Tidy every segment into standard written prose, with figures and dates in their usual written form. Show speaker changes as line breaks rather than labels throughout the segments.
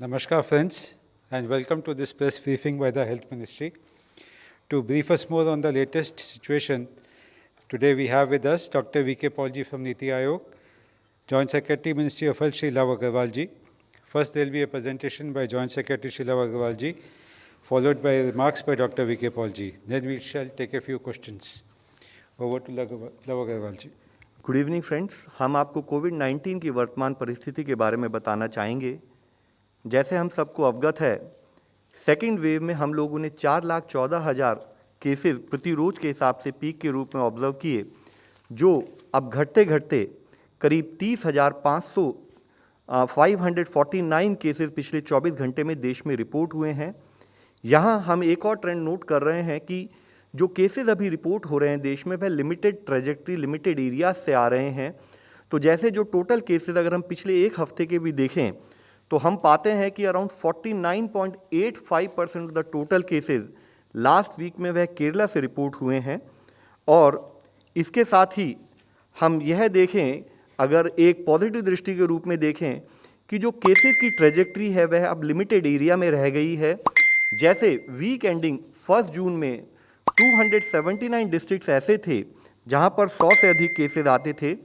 Namaskar friends, and welcome to this press briefing by the Health Ministry. To brief us more on the latest situation, today we have with us Dr. V.K. Paul ji from Niti Aayog, Joint Secretary, Ministry of Health, Shri Love Agarwal ji. First there will be a presentation by Joint Secretary Shri Love Agarwal ji, followed by remarks by Dr. V.K. Paul ji. Then we shall take a few questions. Over to Love Agarwal ji.
Good evening friends, हम आपको कोविड-19 की वर्तमान परिस्थिति के बारे में बताना चाहेंगे। जैसे हम सबको अवगत है, सेकेंड वेव में हम लोगों ने 4,14,000 केसेस प्रति रोज के हिसाब से पीक के रूप में ऑब्जर्व किए, जो अब घटते घटते करीब 30,500 549 केसेस पिछले 24 घंटे में देश में रिपोर्ट हुए हैं। यहाँ हम एक और ट्रेंड नोट कर रहे हैं कि जो केसेस अभी रिपोर्ट हो रहे हैं देश में, वह लिमिटेड ट्रेजेक्ट्री, लिमिटेड एरियाज से आ रहे हैं। तो जैसे जो टोटल केसेस अगर हम पिछले एक हफ्ते के भी देखें तो हम पाते हैं कि around 49.85% of the total cases last week में वह केरला से रिपोर्ट हुए हैं। और इसके साथ ही हम यह देखें, अगर एक पॉजिटिव दृष्टि के रूप में देखें कि जो केसेस की ट्रेजेक्ट्री है वह अब लिमिटेड एरिया में रह गई है। जैसे वीक एंडिंग 1 जून में 279 डिस्ट्रिक्ट्स ऐसे थे जहां पर 100 से अधिक केसेस आते थे।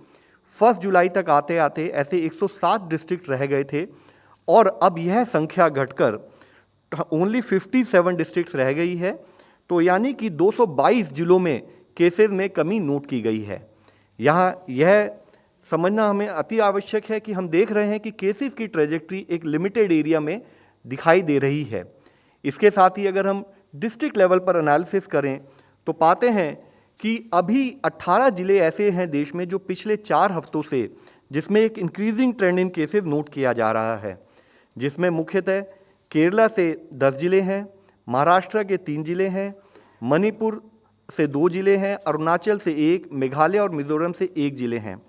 1 जुलाई तक आते आते ऐसे 107 डिस्ट्रिक्ट रह गए थे और अब यह संख्या घटकर ओनली 57 डिस्ट्रिक्ट्स रह गई है। तो यानी कि 222 जिलों में केसेस में कमी नोट की गई है। यहाँ यह समझना हमें अति आवश्यक है कि हम देख रहे हैं कि केसेस की ट्रेजेक्ट्री एक लिमिटेड एरिया में दिखाई दे रही है। इसके साथ ही अगर हम डिस्ट्रिक्ट लेवल पर एनालिसिस करें तो पाते हैं कि अभी 18 जिले ऐसे हैं देश में जो पिछले 4 हफ्तों से जिसमें एक इंक्रीजिंग ट्रेंड इन केसेस नोट किया जा रहा है, जिसमें मुख्यतः केरला से 10 जिले हैं, महाराष्ट्र के 3 जिले हैं, मणिपुर से 2 जिले हैं, अरुणाचल से 1, मेघालय और मिजोरम से 1 जिले हैं।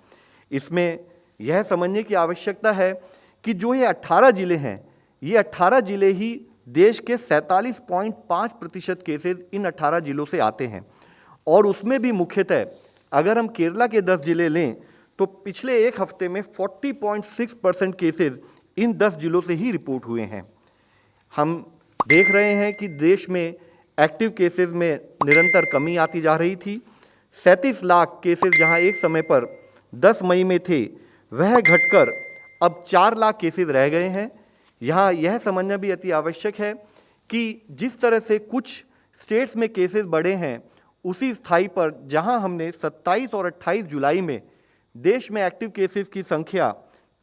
इसमें यह समझने की आवश्यकता है कि जो ये 18 जिले हैं, ये 18 जिले ही देश के 47.5% केसेस इन 18 जिलों से आते हैं। और उसमें भी मुख्यतः अगर हम केरला के 10 जिले लें तो पिछले एक हफ्ते में 40.6% केसेस इन 10 जिलों से ही रिपोर्ट हुए हैं। हम देख रहे हैं कि देश में एक्टिव केसेस में निरंतर कमी आती जा रही थी। 37 लाख केसेस जहां एक समय पर 10 मई में थे, वह घटकर अब 4 लाख केसेस रह गए हैं। यहाँ यह समझना भी अति आवश्यक है कि जिस तरह से कुछ स्टेट्स में केसेस बढ़े हैं, उसी स्थाई पर जहाँ हमने 27 और 28 जुलाई में देश में एक्टिव केसेस की संख्या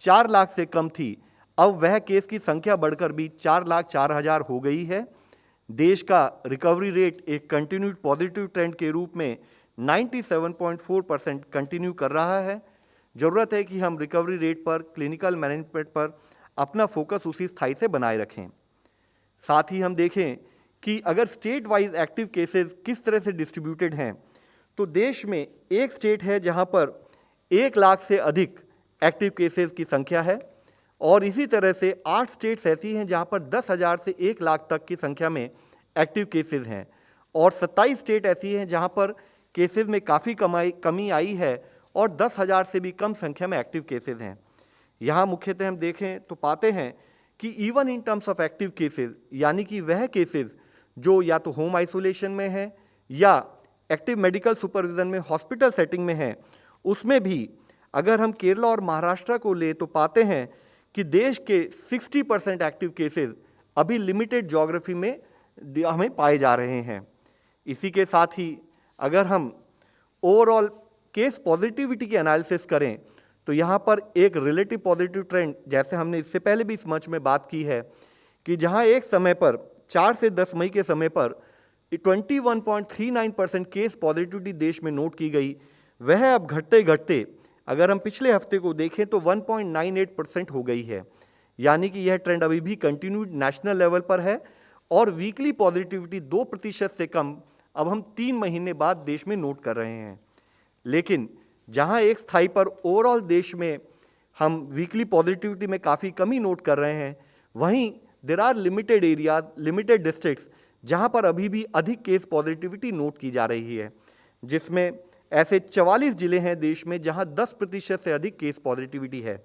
4 लाख से कम थी, अब वह केस की संख्या बढ़कर भी 4,04,000 हो गई है। देश का रिकवरी रेट एक कंटिन्यूड पॉजिटिव ट्रेंड के रूप में 97.4% कंटिन्यू कर रहा है। ज़रूरत है कि हम रिकवरी रेट पर, क्लिनिकल मैनेजमेंट पर अपना फोकस उसी स्थाई से बनाए रखें। साथ ही हम देखें कि अगर स्टेट वाइज एक्टिव केसेस किस तरह से डिस्ट्रीब्यूटेड हैं, तो देश में एक स्टेट है जहां पर 1 लाख से अधिक एक्टिव केसेस की संख्या है और इसी तरह से 8 स्टेट्स ऐसी हैं जहां पर 10,000 से 1 लाख तक की संख्या में एक्टिव केसेस हैं और 27 स्टेट ऐसी हैं जहां पर केसेस में काफ़ी कमी आई है और 10,000 से भी कम संख्या में एक्टिव केसेस हैं। यहाँ मुख्यतः हम देखें तो पाते हैं कि even in terms of active cases, यानी कि वह केसेस जो या तो होम आइसोलेशन में है या एक्टिव मेडिकल सुपरविजन में हॉस्पिटल सेटिंग में है, उसमें भी अगर हम केरला और महाराष्ट्र को ले तो पाते हैं कि देश के 60% एक्टिव केसेस अभी लिमिटेड ज्योग्राफी में हमें पाए जा रहे हैं। इसी के साथ ही अगर हम ओवरऑल केस पॉजिटिविटी की एनालिसिस करें तो यहाँ पर एक रिलेटिव पॉजिटिव ट्रेंड, जैसे हमने इससे पहले भी इस मंच में बात की है, कि जहाँ एक समय पर 4 से 10 मई के समय पर 21.39% केस पॉजिटिविटी देश में नोट की गई, वह अब घटते घटते अगर हम पिछले हफ्ते को देखें तो 1.98% हो गई है। यानी कि यह ट्रेंड अभी भी कंटिन्यूड नेशनल लेवल पर है और वीकली पॉजिटिविटी 2% से कम अब हम 3 महीने बाद देश में नोट कर रहे हैं। लेकिन जहां एक स्थाई पर ओवरऑल देश में हम वीकली पॉजिटिविटी में काफ़ी कमी नोट कर रहे हैं, वहीं there are limited areas, limited districts जहां पर अभी भी अधिक केस पॉजिटिविटी नोट की जा रही है, जिसमें ऐसे 44 जिले हैं देश में जहां 10% से अधिक केस पॉजिटिविटी है।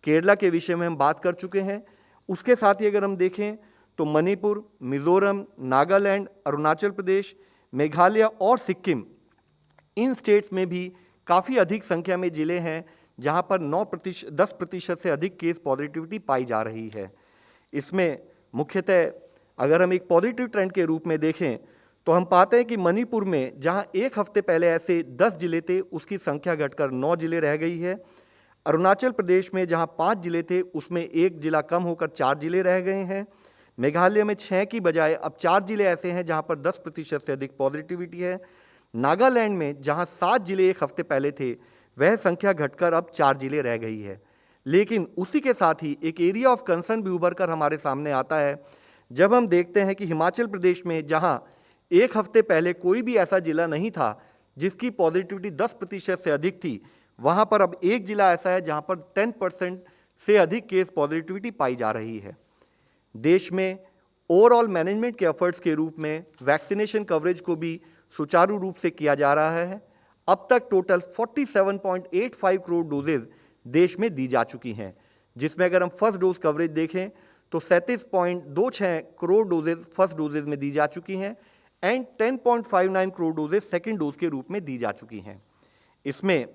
केरला के विषय में हम बात कर चुके हैं उसके साथ ही अगर हम देखें तो मणिपुर, मिजोरम, नागालैंड, अरुणाचल प्रदेश, मेघालय और सिक्किम, इन स्टेट्स में भी काफ़ी अधिक संख्या में जिले हैं जहां पर 10% से अधिक केस पॉजिटिविटी पाई जा रही है। इसमें मुख्यतः अगर हम एक पॉजिटिव ट्रेंड के रूप में देखें तो हम पाते हैं कि मणिपुर में जहां एक हफ्ते पहले ऐसे 10 जिले थे, उसकी संख्या घटकर 9 जिले रह गई है। अरुणाचल प्रदेश में जहां 5 जिले थे, उसमें एक जिला कम होकर 4 जिले रह गए हैं। मेघालय में 6 की बजाय अब 4 जिले ऐसे हैं जहां पर 10% से अधिक पॉजिटिविटी है। नागालैंड में जहां 7 जिले एक हफ्ते पहले थे, वह संख्या घटकर अब 4 जिले रह गई है। लेकिन उसी के साथ ही एक एरिया ऑफ कंसर्न भी उभर कर हमारे सामने आता है जब हम देखते हैं कि हिमाचल प्रदेश में जहां एक हफ्ते पहले कोई भी ऐसा जिला नहीं था जिसकी पॉजिटिविटी 10% से अधिक थी, वहां पर अब एक जिला ऐसा है जहां पर 10% से अधिक केस पॉजिटिविटी पाई जा रही है। देश में ओवरऑल मैनेजमेंट के एफर्ट्स के रूप में वैक्सीनेशन कवरेज को भी सुचारू रूप से किया जा रहा है। अब तक टोटल 47.85 करोड़ डोजेज देश में दी जा चुकी हैं, जिसमें अगर हम फर्स्ट डोज कवरेज देखें तो 37.26 करोड़ डोजेज फर्स्ट डोजेज में दी जा चुकी हैं and 10.59 crore doses second dose के रूप में दी जा चुकी हैं। इसमें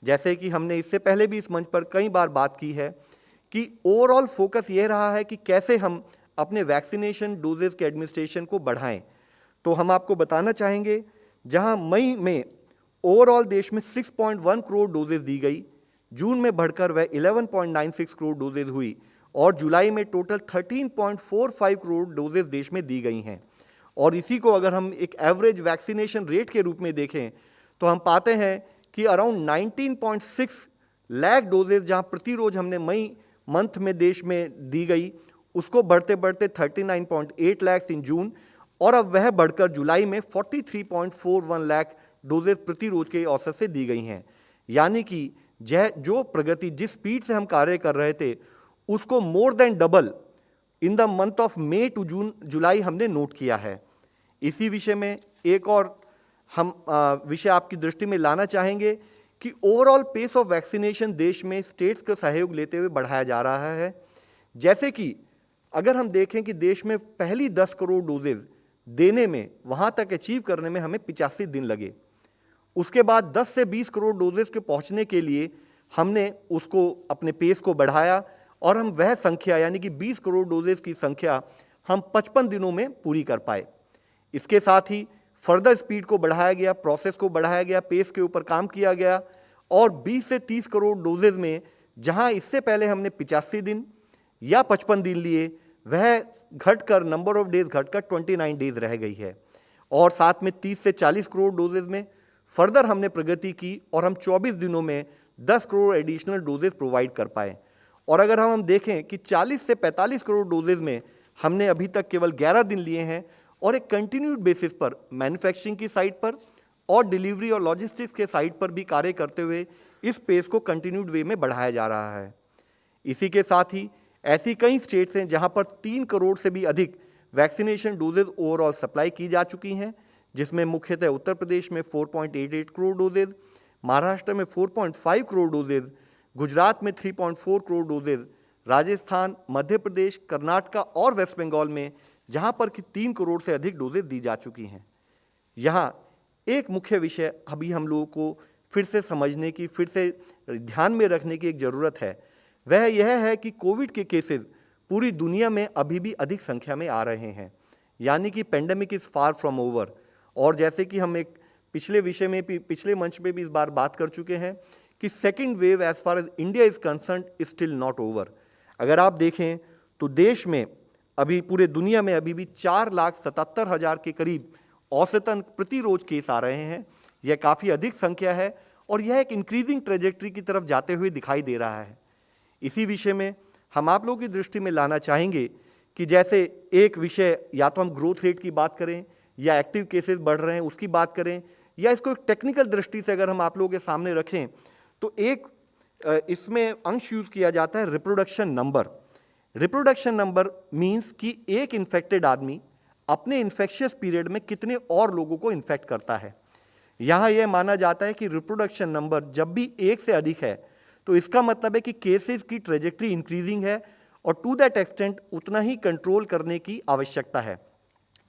जैसे कि हमने इससे पहले भी इस मंच पर कई बार बात की है कि ओवरऑल फोकस ये रहा है कि कैसे हम अपने वैक्सीनेशन डोजेज के एडमिनिस्ट्रेशन को बढ़ाएं। तो हम आपको बताना चाहेंगे, जहां मई में ओवरऑल देश में 6.1 करोड़ डोजेज दी गई, जून में बढ़कर वह 11.96 करोड़ डोजेज हुई और जुलाई में टोटल 13.45 करोड़ डोजेज देश में दी गई हैं। और इसी को अगर हम एक एवरेज वैक्सीनेशन रेट के रूप में देखें तो हम पाते हैं कि अराउंड 19.6 लाख डोजेज जहां प्रति रोज हमने मई मंथ में देश में दी गई, उसको बढ़ते बढ़ते 39.8 लाख इन जून और अब वह बढ़कर जुलाई में 43.41 लाख डोजेज प्रति रोज के औसत से दी गई हैं। यानी कि जो प्रगति जिस स्पीड से हम कार्य कर रहे थे उसको more than double in the month of May to July हमने नोट किया है। इसी विषय में एक और हम विषय आपकी दृष्टि में लाना चाहेंगे कि ओवरऑल पेस ऑफ वैक्सीनेशन देश में स्टेट्स का सहयोग लेते हुए बढ़ाया जा रहा है। जैसे कि अगर हम देखें कि देश में पहली 10 करोड़ डोजेज देने में, वहां तक अचीव करने में हमें 85 दिन लगे। उसके बाद 10 से 20 करोड़ डोजेज के पहुंचने के लिए हमने उसको अपने पेस को बढ़ाया और हम वह संख्या यानी कि 20 करोड़ डोजेज की संख्या हम 55 दिनों में पूरी कर पाए। इसके साथ ही फर्दर स्पीड को बढ़ाया गया, प्रोसेस को बढ़ाया गया, पेस के ऊपर काम किया गया और 20 से 30 करोड़ डोजेज में जहां इससे पहले हमने 85 दिन या 55 दिन लिए, वह घटकर नंबर ऑफ डेज घटकर 29 डेज रह गई है। और साथ में 30 से 40 करोड़ डोजेज में फर्दर हमने प्रगति की और हम 24 दिनों में 10 करोड़ एडिशनल डोजेज प्रोवाइड कर पाए। और अगर हम देखें कि 40 से 45 करोड़ डोजेज में हमने अभी तक केवल 11 दिन लिए हैं और एक कंटिन्यूड बेसिस पर मैन्युफैक्चरिंग की साइड पर और डिलीवरी और लॉजिस्टिक्स के साइड पर भी कार्य करते हुए इस पेस को कंटिन्यूड वे में बढ़ाया जा रहा है। इसी के साथ ही ऐसी कई स्टेट्स हैं जहां पर 3 करोड़ से भी अधिक वैक्सीनेशन डोजेज ओवरऑल सप्लाई की जा चुकी हैं, जिसमें मुख्यतः उत्तर प्रदेश में 4.88 करोड़ डोजेज, महाराष्ट्र में 4.5 करोड़ डोजेज, गुजरात में 3.4 करोड़ डोजेज, राजस्थान, मध्य प्रदेश, कर्नाटका और वेस्ट बंगाल में जहां पर कि 3 करोड़ से अधिक डोजेज दी जा चुकी हैं। यहाँ एक मुख्य विषय अभी हम लोगों को फिर से समझने की, फिर से ध्यान में रखने की एक ज़रूरत है, वह यह है कि कोविड के केसेस पूरी दुनिया में अभी भी अधिक संख्या में आ रहे हैं, यानी कि pandemic is far from over. और जैसे कि हम एक पिछले विषय में भी, पिछले मंच पे भी इस बार बात कर चुके हैं कि second wave as far as India is concerned is still not over. अगर आप देखें तो देश में अभी, पूरे दुनिया में अभी भी 4,77,000 के करीब औसतन प्रति रोज केस आ रहे हैं। यह काफ़ी अधिक संख्या है और यह एक इंक्रीजिंग ट्रेजेक्ट्री की तरफ जाते हुए दिखाई दे रहा है। इसी विषय में हम आप लोगों की दृष्टि में लाना चाहेंगे कि जैसे एक विषय या तो हम ग्रोथ रेट की बात करें या एक्टिव केसेस बढ़ रहे हैं उसकी बात करें, या इसको एक टेक्निकल दृष्टि से अगर हम आप लोगों के सामने रखें तो एक इसमें अंश यूज किया जाता है reproduction number. Reproduction number means कि एक इन्फेक्टेड आदमी अपने इन्फेक्शियस पीरियड में कितने और लोगों को इन्फेक्ट करता है। यहाँ यह माना जाता है कि रिप्रोडक्शन नंबर जब भी 1 से अधिक है तो इसका मतलब है कि केसेस की ट्रेजेक्ट्री इंक्रीजिंग है और टू दैट एक्सटेंट उतना ही कंट्रोल करने की आवश्यकता है।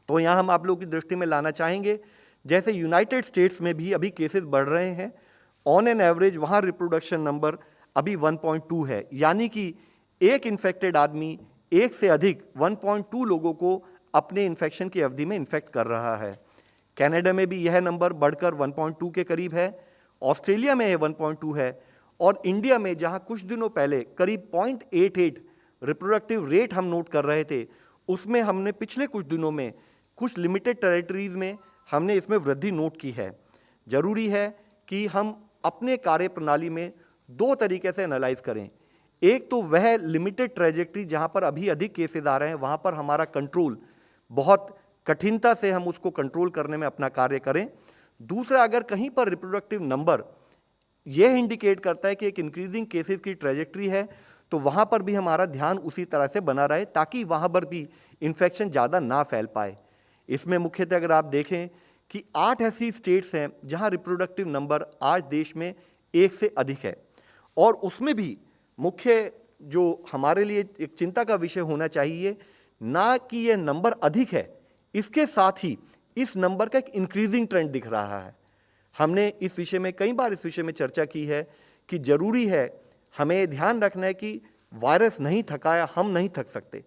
तो यहाँ हम आप लोगों की दृष्टि में लाना चाहेंगे, जैसे यूनाइटेड स्टेट्स में भी अभी केसेस बढ़ रहे हैं, ऑन एन एवरेज वहाँ रिप्रोडक्शन नंबर अभी 1.2 है, यानी कि एक इन्फेक्टेड आदमी एक से अधिक 1.2 लोगों को अपने इन्फेक्शन की अवधि में इन्फेक्ट कर रहा है। कनाडा में भी यह नंबर बढ़कर 1.2 के करीब है, ऑस्ट्रेलिया में यह 1.2 है, और इंडिया में जहां कुछ दिनों पहले करीब 0.88 रिप्रोडक्टिव रेट हम नोट कर रहे थे, उसमें हमने पिछले कुछ दिनों में कुछ लिमिटेड टेरिटरीज में हमने इसमें वृद्धि नोट की है। जरूरी है कि हम अपने कार्य प्रणाली में दो तरीके से एनालाइज करें। एक तो वह लिमिटेड ट्रेजेक्ट्री जहां पर अभी अधिक केसेस आ रहे हैं, वहां पर हमारा कंट्रोल बहुत कठिनता से हम उसको कंट्रोल करने में अपना कार्य करें। दूसरा, अगर कहीं पर रिप्रोडक्टिव नंबर यह इंडिकेट करता है कि एक इंक्रीजिंग केसेस की ट्रेजेक्ट्री है, तो वहां पर भी हमारा ध्यान उसी तरह से बना रहे ताकि वहां पर भी इन्फेक्शन ज़्यादा ना फैल पाए। इसमें मुख्यतः अगर आप देखें कि 8 ऐसी स्टेट्स हैं जहां रिप्रोडक्टिव नंबर आज देश में 1 से अधिक है, और उसमें भी मुख्य जो हमारे लिए एक चिंता का विषय होना चाहिए, ना कि यह नंबर अधिक है, इसके साथ ही इस नंबर का एक इंक्रीजिंग ट्रेंड दिख रहा है। हमने इस विषय में कई बार इस विषय में चर्चा की है कि जरूरी है, हमें ध्यान रखना है कि वायरस नहीं थका या हम नहीं थक सकते,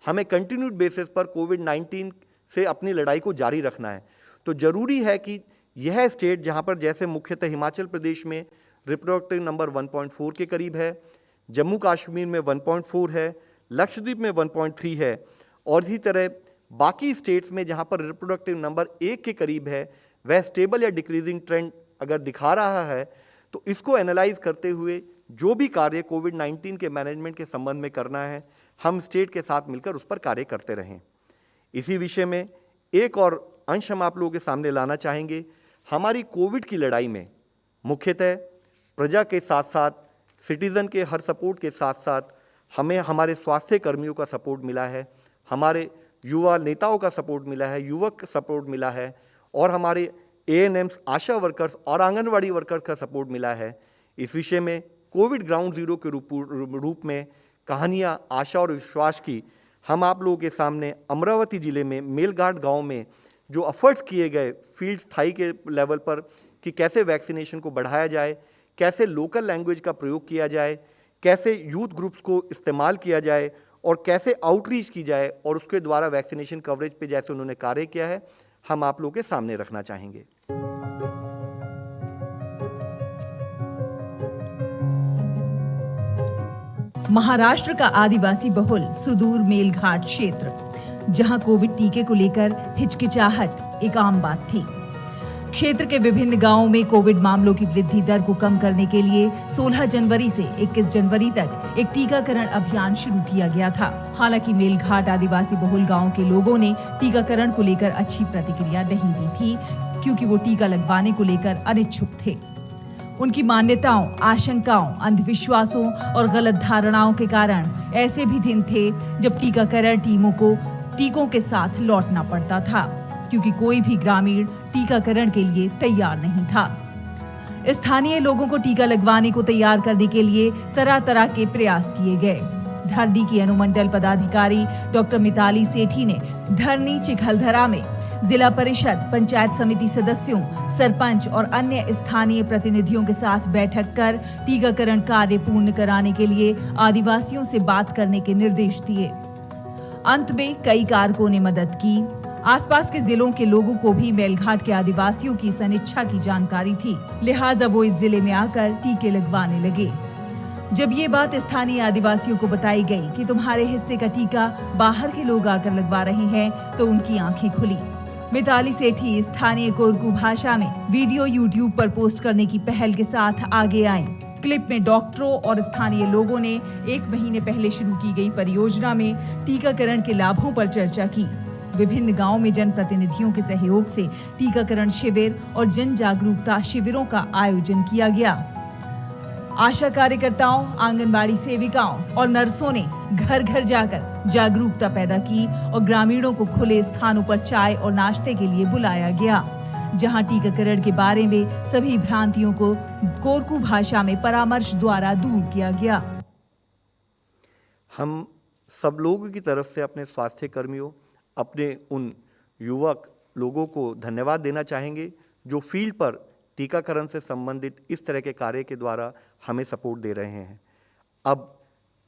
हमें कंटिन्यूड बेसिस पर कोविड-19 से अपनी लड़ाई को जारी रखना है। तो जरूरी है कि यह स्टेट जहां पर जैसे मुख्यतः हिमाचल प्रदेश में रिप्रोडक्टिव नंबर 1.4 के करीब है, जम्मू कश्मीर में 1.4 है, लक्षद्वीप में 1.3 है, और इसी तरह बाकी स्टेट्स में जहां पर रिप्रोडक्टिव नंबर 1 के करीब है, वह स्टेबल या डिक्रीजिंग ट्रेंड अगर दिखा रहा है, तो इसको एनालाइज करते हुए जो भी कार्य कोविड-19 के मैनेजमेंट के संबंध में करना है, हम स्टेट के साथ मिलकर उस पर कार्य करते रहें। इसी विषय में एक और अंश हम आप लोगों के सामने लाना चाहेंगे। हमारी कोविड की लड़ाई में मुख्यतः प्रजा के साथ साथ, सिटीज़न के हर सपोर्ट के साथ साथ हमें हमारे स्वास्थ्य कर्मियों का सपोर्ट मिला है, हमारे युवा नेताओं का सपोर्ट मिला है, युवक का सपोर्ट मिला है, और हमारे ANMs, आशा वर्कर्स और आंगनवाड़ी वर्कर्स का सपोर्ट मिला है। इस विषय में कोविड ग्राउंड जीरो के रूप में कहानियाँ आशा और विश्वास की हम आप लोगों के सामने अमरावती जिले में मेलघाट गांव में जो एफर्ट्स किए गए फील्ड स्थाई के लेवल पर कि कैसे वैक्सीनेशन को बढ़ाया जाए, कैसे लोकल लैंग्वेज का प्रयोग किया जाए, कैसे यूथ ग्रुप्स को इस्तेमाल किया जाए, और कैसे आउटरीच की जाए, और उसके द्वारा वैक्सीनेशन कवरेज पे जैसे उन्होंने कार्य किया है, हम आप लोगों के सामने रखना चाहेंगे।
महाराष्ट्र का आदिवासी बहुल सुदूर मेलघाट क्षेत्र, जहां कोविड टीके को लेकर हिचकिचाहट एक आम बात थी। क्षेत्र के विभिन्न गांवों में कोविड मामलों की वृद्धि दर को कम करने के लिए 16 जनवरी से 21 जनवरी तक एक टीकाकरण अभियान शुरू किया गया था। हालांकि मेलघाट आदिवासी बहुल गांव के लोगों ने टीकाकरण को लेकर अच्छी प्रतिक्रिया नहीं दी थी, क्योंकि वो टीका लगवाने को लेकर अनिच्छुक थे। उनकी मान्यताओं, आशंकाओं, अंधविश्वासों और गलत धारणाओं के कारण ऐसे भी दिन थे जब टीकाकरण टीमों को टीकों के साथ लौटना पड़ता था, क्योंकि कोई भी ग्रामीण टीकाकरण के लिए तैयार नहीं था। स्थानीय लोगों को टीका लगवाने को तैयार करने के लिए तरह तरह के प्रयास किए गए। धरनी की अनुमंडल पदाधिकारी डॉक्टर मिताली सेठी ने धरनी चिखलधरा में जिला परिषद, पंचायत समिति सदस्यों, सरपंच और अन्य स्थानीय प्रतिनिधियों के साथ बैठक कर टीकाकरण कार्य पूर्ण कराने के लिए आदिवासियों से बात करने के निर्देश दिए। अंत में कई कारकों ने मदद की। आसपास के जिलों के लोगों को भी मेलघाट के आदिवासियों की इस अनिच्छा की जानकारी थी, लिहाजा वो इस जिले में आकर टीके लगवाने लगे। जब ये बात स्थानीय आदिवासियों को बताई गई कि तुम्हारे हिस्से का टीका बाहर के लोग आकर लगवा रहे हैं, तो उनकी आंखें खुली। मिताली सेठी स्थानीय कोरकू भाषा में वीडियो YouTube पर पोस्ट करने की पहल के साथ आगे आईं। क्लिप में डॉक्टरों और स्थानीय लोगों ने 1 महीने पहले शुरू की गई परियोजना में टीकाकरण के लाभों पर चर्चा की। विभिन्न गांवों में जनप्रतिनिधियों के सहयोग से टीकाकरण शिविर और जन जागरूकता शिविरों का आयोजन किया गया। आशा कार्यकर्ताओं, आंगनबाड़ी सेविकाओं और नर्सों ने घर घर जाकर जागरूकता पैदा की और ग्रामीणों को खुले स्थानों पर चाय और नाश्ते के लिए बुलाया गया, जहां टीकाकरण के बारे में सभी भ्रांतियों को कोरकू भाषा में परामर्श द्वारा दूर किया गया।
हम सब लोगों की तरफ से अपने स्वास्थ्य कर्मियों, अपने उन युवक लोगों को धन्यवाद देना चाहेंगे जो फील्ड पर टीकाकरण से संबंधित इस तरह के कार्य के द्वारा हमें सपोर्ट दे रहे हैं। अब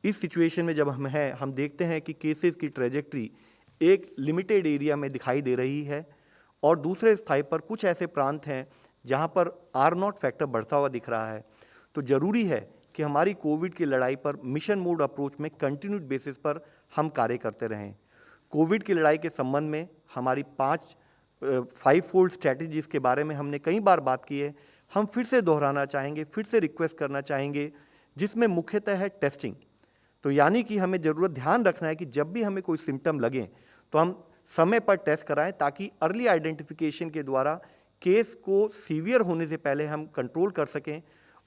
इस सिचुएशन में जब हम हैं, हम देखते हैं कि केसेस की ट्रेजेक्ट्री एक लिमिटेड एरिया में दिखाई दे रही है और दूसरे स्थान पर कुछ ऐसे प्रांत हैं जहां पर R0 फैक्टर बढ़ता हुआ दिख रहा है। तो ज़रूरी है कि हमारी कोविड की लड़ाई पर मिशन मोड अप्रोच में कंटिन्यूड बेसिस पर हम कार्य करते रहें। कोविड की लड़ाई के संबंध में हमारी 5 फोल्ड स्ट्रैटेजीज़ के बारे में हमने कई बार बात की है। हम फिर से दोहराना चाहेंगे, फिर से रिक्वेस्ट करना चाहेंगे, जिसमें मुख्यतः है टेस्टिंग। तो यानी कि हमें ज़रूरत ध्यान रखना है कि जब भी हमें कोई सिम्टम लगे तो हम समय पर टेस्ट कराएं ताकि अर्ली आइडेंटिफिकेशन के द्वारा केस को सीवियर होने से पहले हम कंट्रोल कर सकें।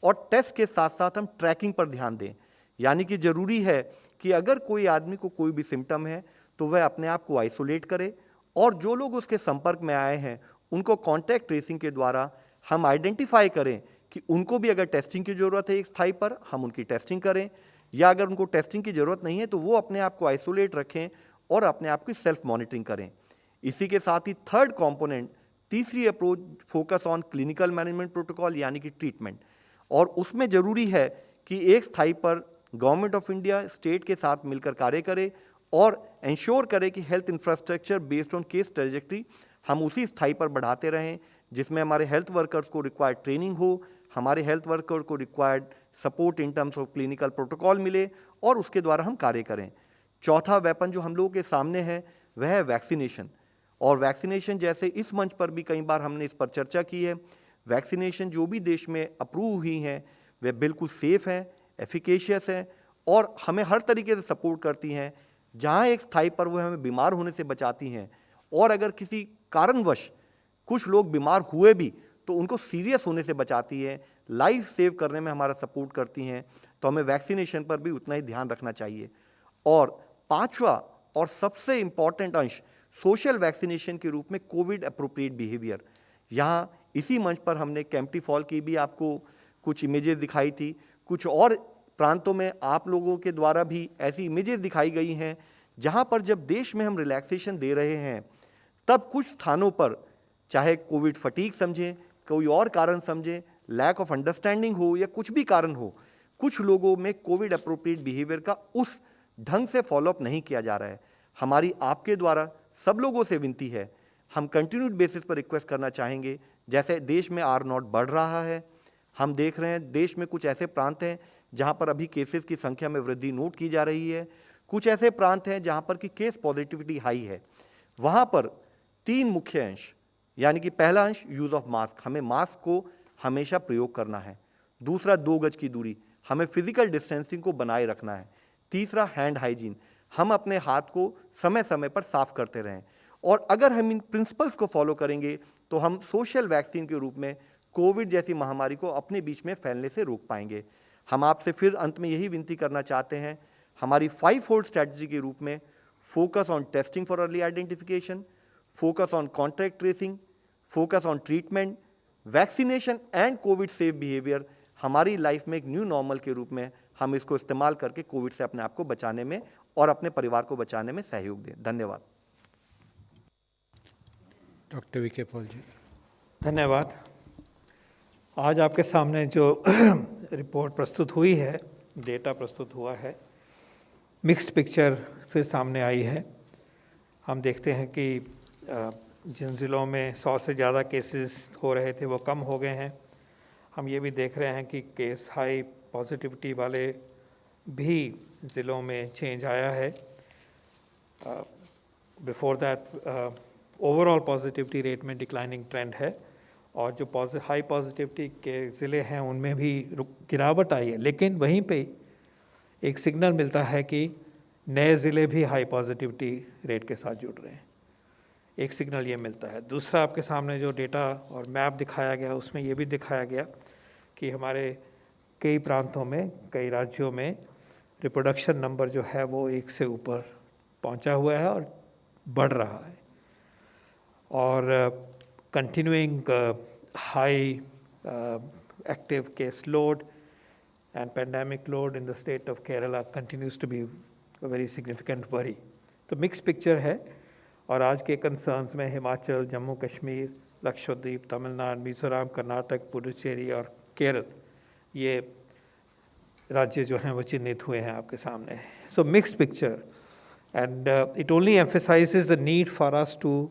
और टेस्ट के साथ साथ हम ट्रैकिंग पर ध्यान दें। यानी कि ज़रूरी है कि अगर कोई आदमी को कोई भी सिम्टम है तो वह अपने आप को आइसोलेट करे और जो लोग उसके संपर्क में आए हैं उनको कॉन्टैक्ट ट्रेसिंग के द्वारा हम आइडेंटिफाई करें कि उनको भी अगर टेस्टिंग की ज़रूरत है एक स्थाई पर, हम उनकी टेस्टिंग करें, या अगर उनको टेस्टिंग की ज़रूरत नहीं है तो वो अपने आप को आइसोलेट रखें और अपने आप की सेल्फ मॉनिटरिंग करें। इसी के साथ ही थर्ड कंपोनेंट, तीसरी approach, focus on clinical management protocol यानी कि ट्रीटमेंट। और उसमें ज़रूरी है कि एक स्थाई पर गवर्नमेंट ऑफ इंडिया स्टेट के साथ मिलकर कार्य करे और इंश्योर करे कि health infrastructure based on case trajectory हम उसी स्थाई पर बढ़ाते रहें, जिसमें हमारे हेल्थ वर्कर्स को रिक्वायर्ड ट्रेनिंग हो, हमारे हेल्थ वर्कर को required support in terms of clinical protocol मिले और उसके द्वारा हम कार्य करें। चौथा वेपन जो हम लोगों के सामने है वह है वैक्सीनेशन। और वैक्सीनेशन जैसे इस मंच पर भी कई बार हमने इस पर चर्चा की है, वैक्सीनेशन जो भी देश में अप्रूव हुई हैं वे बिल्कुल सेफ़ हैं, एफिकेशियस हैं और हमें हर तरीके से सपोर्ट करती हैं। जहाँ एक स्थाई पर वो हमें बीमार होने से बचाती हैं और अगर किसी कारणवश कुछ लोग बीमार हुए भी तो उनको सीरियस होने से बचाती है, लाइफ सेव करने में हमारा सपोर्ट करती हैं। तो हमें वैक्सीनेशन पर भी उतना ही ध्यान रखना चाहिए। और पांचवा और सबसे इम्पॉर्टेंट अंश सोशल वैक्सीनेशन के रूप में कोविड अप्रोप्रिएट बिहेवियर। यहाँ इसी मंच पर हमने कैंपटी फॉल की भी आपको कुछ इमेजेस दिखाई थी, कुछ और प्रांतों में आप लोगों के द्वारा भी ऐसी इमेजेस दिखाई गई हैं जहाँ पर जब देश में हम रिलैक्सेशन दे रहे हैं तब कुछ स्थानों पर, चाहे कोविड फटीग समझें, कोई और कारण समझें, लैक ऑफ अंडरस्टैंडिंग हो या कुछ भी कारण हो, कुछ लोगों में कोविड अप्रोप्रिएट बिहेवियर का उस ढंग से फॉलोअप नहीं किया जा रहा है। हमारी आपके द्वारा सब लोगों से विनती है, हम कंटिन्यूड बेसिस पर रिक्वेस्ट करना चाहेंगे। जैसे देश में R0 बढ़ रहा है, हम देख रहे हैं देश में कुछ ऐसे प्रांत हैं जहां पर अभी केसेस की संख्या में वृद्धि नोट की जा रही है, कुछ ऐसे प्रांत हैं जहां पर कि केस पॉजिटिविटी हाई है। वहां पर 3 मुख्य अंश, यानी कि पहला अंश यूज़ ऑफ मास्क, हमें मास्क को हमेशा प्रयोग करना है। दूसरा 2 गज की दूरी, हमें फिजिकल डिस्टेंसिंग को बनाए रखना है। तीसरा हैंड हाइजीन, हम अपने हाथ को समय समय पर साफ करते रहें। और अगर हम इन प्रिंसिपल्स को फॉलो करेंगे तो हम सोशल वैक्सीन के रूप में कोविड जैसी महामारी को अपने बीच में फैलने से रोक पाएंगे। हम आपसे फिर अंत में यही विनती करना चाहते हैं, हमारी 5 फोल्ड स्ट्रैटेजी के रूप में focus on testing for early identification, focus on contact tracing, focus on treatment, vaccination and Covid safe behaviour हमारी लाइफ में एक न्यू नॉर्मल के रूप में हम इसको इस्तेमाल करके कोविड से अपने आप को बचाने में और अपने परिवार को बचाने में सहयोग दें। धन्यवाद।
डॉक्टर वीके पॉल जी।
धन्यवाद। आज आपके सामने जो रिपोर्ट प्रस्तुत हुई है, डेटा प्रस्तुत हुआ है, मिक्स्ड पिक्चर फिर सामने आई है। हम देखते हैं कि जिन ज़िलों में 100 से ज़्यादा केसेस हो रहे थे वो कम हो गए हैं। हम ये भी देख रहे हैं कि केस हाई पॉजिटिविटी वाले भी ज़िलों में चेंज आया है। Before that overall positivity rate में डिक्लाइनिंग ट्रेंड है और जो हाई पॉजिटिविटी के ज़िले हैं उनमें भी गिरावट आई है। लेकिन वहीं पे एक सिग्नल मिलता है कि नए ज़िले भी हाई पॉजिटिविटी रेट के साथ जुड़ रहे हैं, एक सिग्नल ये मिलता है। दूसरा, आपके सामने जो डेटा और मैप दिखाया गया उसमें ये भी दिखाया गया कि हमारे कई प्रांतों में, कई राज्यों में रिप्रोडक्शन नंबर जो है वो 1 से ऊपर पहुंचा हुआ है और बढ़ रहा है। और continuing high active case load and pandemic load in the state of Kerala continues to be very significant worry. तो मिक्स पिक्चर है, और आज के कंसर्न्स में हिमाचल, जम्मू कश्मीर, लक्षद्वीप, तमिलनाडु, मिजोरम, कर्नाटक, पुडुचेरी और केरल, ये राज्य जो हैं वो चिन्हित हुए हैं आपके सामने। So mix picture, and it only emphasises the need for us to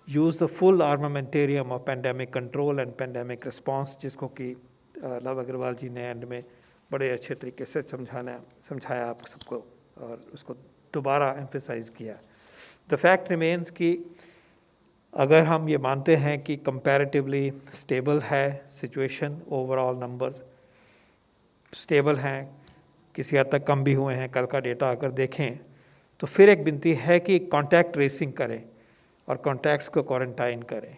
use the full armamentarium of pandemic control and pandemic response, जिसको कि लव अग्रवाल जी ने एंड में बड़े अच्छे तरीके से समझाया आप सबको, और उसको दोबारा एम्फसाइज किया। द फैक्ट रिमेन्स कि अगर हम ये मानते हैं कि कंपैरेटिवली स्टेबल है सिचुएशन, ओवरऑल नंबर्स स्टेबल हैं, किसी हद तक कम भी हुए हैं, कल का डेटा अगर देखें, तो फिर एक विनती है कि कॉन्टैक्ट ट्रेसिंग करें और कॉन्टैक्ट्स को क्वारंटाइन करें।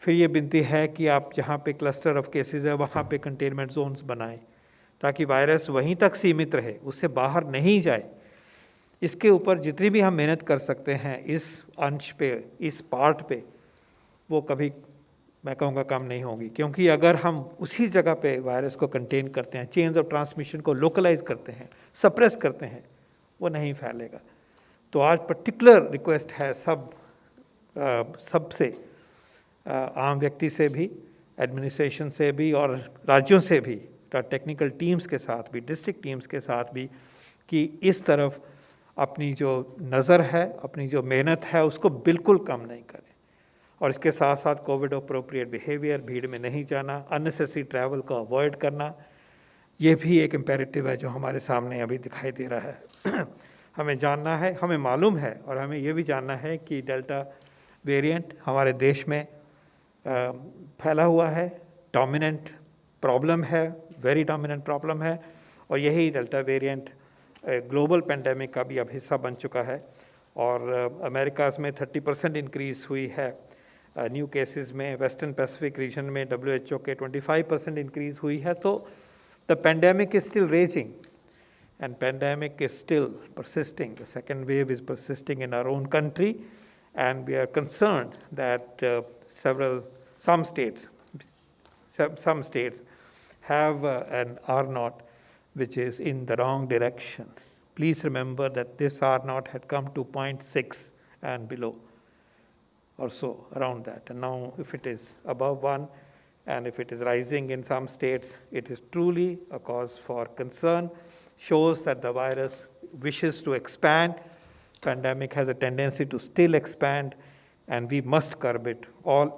फिर ये विनती है कि आप जहाँ पे क्लस्टर ऑफ केसेस है वहाँ पे कंटेनमेंट जोन्स बनाएं, ताकि वायरस वहीं तक सीमित रहे, उससे बाहर नहीं जाए। इसके ऊपर जितनी भी हम मेहनत कर सकते हैं इस अंश पे, इस पार्ट पे, वो कभी मैं कहूँगा कम नहीं होगी, क्योंकि अगर हम उसी जगह पे वायरस को कंटेन करते हैं, चेन्स ऑफ ट्रांसमिशन को लोकलाइज करते हैं, सप्रेस करते हैं, वो नहीं फैलेगा। तो आज पर्टिकुलर रिक्वेस्ट है सबसे, आम व्यक्ति से भी, एडमिनिस्ट्रेशन से भी और राज्यों से भी, टेक्निकल टीम्स के साथ भी, डिस्ट्रिक्ट टीम्स के साथ भी, कि इस तरफ अपनी जो नज़र है, अपनी जो मेहनत है, उसको बिल्कुल कम नहीं करें। और इसके साथ साथ कोविड अप्रोप्रिएट बिहेवियर, भीड़ में नहीं जाना, अननेसेसरी ट्रैवल को अवॉइड करना, ये भी एक इम्पेरेटिव है जो हमारे सामने अभी दिखाई दे रहा है। हमें जानना है, हमें मालूम है, और हमें ये भी जानना है कि डेल्टा वेरिएंट हमारे देश में फैला हुआ है, डोमिनेंट प्रॉब्लम है, वेरी डोमिनेंट प्रॉब्लम है, और यही डेल्टा वेरिएंट ग्लोबल पेंडेमिक का भी अब हिस्सा बन चुका है। और अमेरिकाज़ में 30% इंक्रीज़ हुई है न्यू केसेस में, वेस्टर्न पैसिफिक रीजन में WHO के 25% इंक्रीज़ हुई है। तो the pandemic is still raising and pandemic is still persisting. The second wave is persisting in our own country, and we are concerned that some states have an R0 which is in the wrong direction. Please remember that this R0 had come to 0.6 and below, or so, around that. And now if it is above 1 and if it is rising in some states, it is truly a cause for concern. Shows that the virus wishes to expand. Pandemic has a tendency to still expand, and we must curb it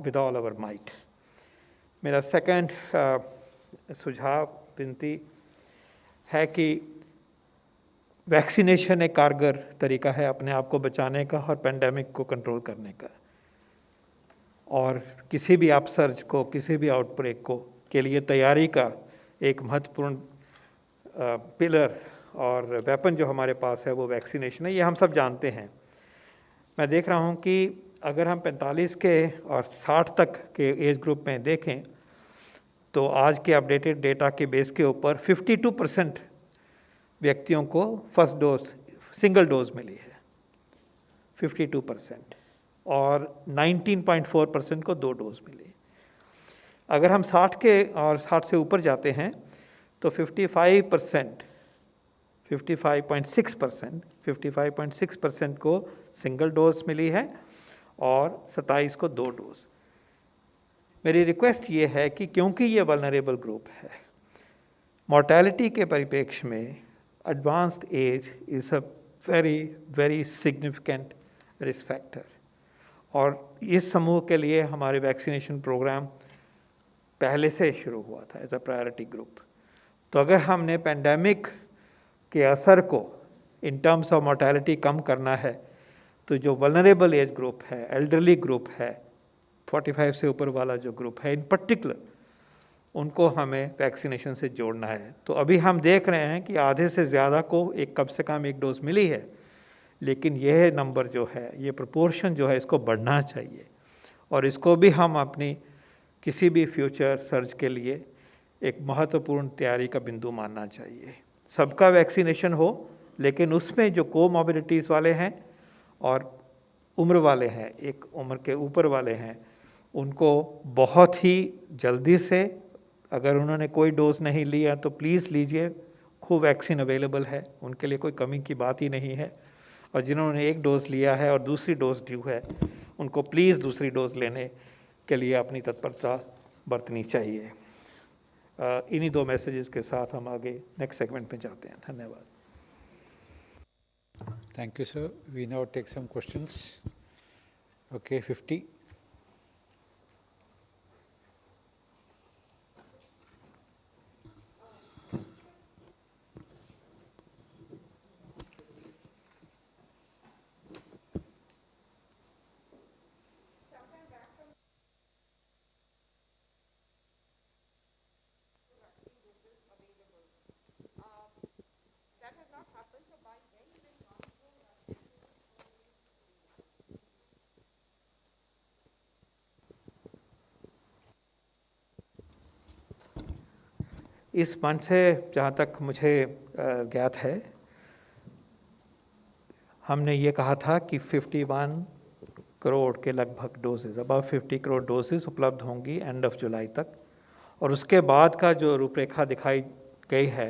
with all our might. मेरा second सुझाव, विनती है कि vaccination एक कारगर तरीका है अपने आप को बचाने का और पेंडेमिक को कंट्रोल करने का। और किसी भी अपसर्ज को, किसी भी आउटब्रेक को के लिए तैयारी का एक महत्वपूर्ण पिलर और वेपन जो हमारे पास है वो वैक्सीनेशन है। ये हम सब जानते हैं। मैं देख रहा हूँ कि अगर हम 45 के और 60 तक के एज ग्रुप में देखें तो आज के अपडेटेड डेटा के बेस के ऊपर 52% व्यक्तियों को फर्स्ट डोज, सिंगल डोज मिली है, 52%, और 19.4% को 2 डोज मिली। अगर हम 60 के और 60 से ऊपर जाते हैं तो 55.6% को सिंगल डोज मिली है और 27 को 2 डोज। मेरी रिक्वेस्ट ये है कि क्योंकि ये वल्नरेबल ग्रुप है, मॉर्टेलिटी के परिप्रेक्ष्य में advanced age is a very very significant risk factor, और इस समूह के लिए हमारे वैक्सीनेशन प्रोग्राम पहले से शुरू हुआ था एज अ प्रायोरिटी ग्रुप। तो अगर हमने पेंडेमिक के असर को इन टर्म्स ऑफ मोर्टेलिटी कम करना है, तो जो वल्नरेबल एज ग्रुप है, एल्डरली ग्रुप है, 45 से ऊपर वाला जो ग्रुप है इन पर्टिकुलर, उनको हमें वैक्सीनेशन से जोड़ना है। तो अभी हम देख रहे हैं कि आधे से ज़्यादा को कम से कम 1 डोज मिली है, लेकिन यह नंबर जो है, ये प्रोपोर्शन जो है, इसको बढ़ना चाहिए, और इसको भी हम अपनी किसी भी फ्यूचर सर्च के लिए एक महत्वपूर्ण तैयारी का बिंदु मानना चाहिए। सबका वैक्सीनेशन हो, लेकिन उसमें जो कोमॉर्बिडिटीज़ वाले हैं और उम्र वाले हैं, एक उम्र के ऊपर वाले हैं, उनको बहुत ही जल्दी से, अगर उन्होंने कोई डोज नहीं लिया तो प्लीज़ लीजिए, खूब वैक्सीन अवेलेबल है, उनके लिए कोई कमी की बात ही नहीं है। और जिन्होंने एक डोज लिया है और दूसरी डोज ड्यू है, उनको प्लीज़ दूसरी डोज लेने के लिए अपनी तत्परता बरतनी चाहिए। इन्हीं 2 मैसेजेस के साथ हम आगे नेक्स्ट सेगमेंट में जाते हैं। धन्यवाद।
Thank you, sir. We now take some questions. Okay, 50.
इस मंच से जहाँ तक मुझे ज्ञात है, हमने ये कहा था कि 51 करोड़ के लगभग डोजेज़, अबाउट 50 करोड़ डोजेज़ उपलब्ध होंगी एंड ऑफ जुलाई तक। और उसके बाद का जो रूपरेखा दिखाई गई है,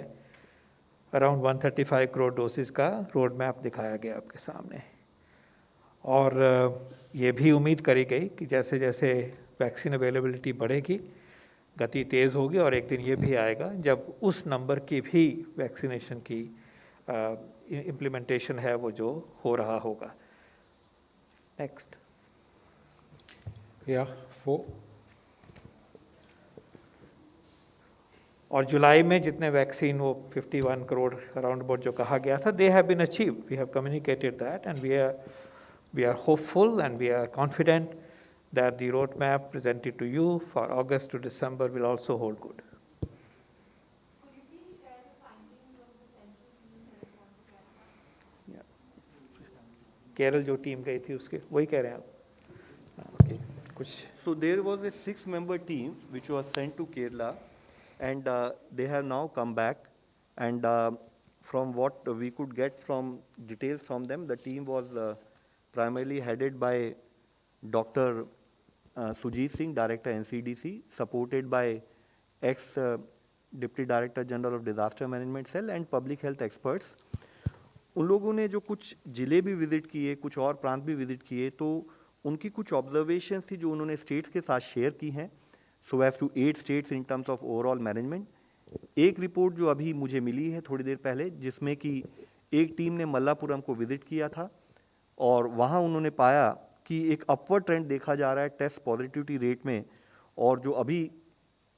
अराउंड 135 करोड़ डोजेज़ का रोड मैप दिखाया गया आपके सामने। और ये भी उम्मीद करी गई कि जैसे जैसे वैक्सीन अवेलेबिलिटी बढ़ेगी, गति तेज़ होगी और एक दिन ये भी आएगा जब उस नंबर की भी वैक्सीनेशन की इम्प्लीमेंटेशन है वो जो हो रहा होगा। नेक्स्ट।
Yeah, 4.
और जुलाई में जितने वैक्सीन वो 51 करोड़ अराउंड अबाउट जो कहा गया था, they have been achieved, we have communicated that and we are hopeful and we are confident that the roadmap presented to you for August to December will also hold good.
Could you please share the findings of the central team that went to Kerala?
Kerala जो team गई थी उसके वही कह रहे हैं आप? Okay, कुछ।
So there was a 6-member team which was sent to Kerala, and they have now come back. And from what we could get from details from them, the team was primarily headed by Dr. Sujit Singh, Director NCDC, supported by ex-Deputy Director General of Disaster Management Cell and public health experts. उन लोगों ने जो कुछ ज़िले भी visit किए, कुछ और प्रांत भी विज़िट किए, तो उनकी कुछ ऑब्जर्वेशन थी जो उन्होंने स्टेट्स के साथ शेयर की हैं, so as to 8 states in terms of overall management. एक रिपोर्ट जो अभी मुझे मिली है थोड़ी देर पहले, जिसमें कि एक टीम ने मल्लापुरम को विज़िट किया था और वहाँ उन्होंने पाया कि एक अपवर्ड ट्रेंड देखा जा रहा है टेस्ट पॉजिटिविटी रेट में, और जो अभी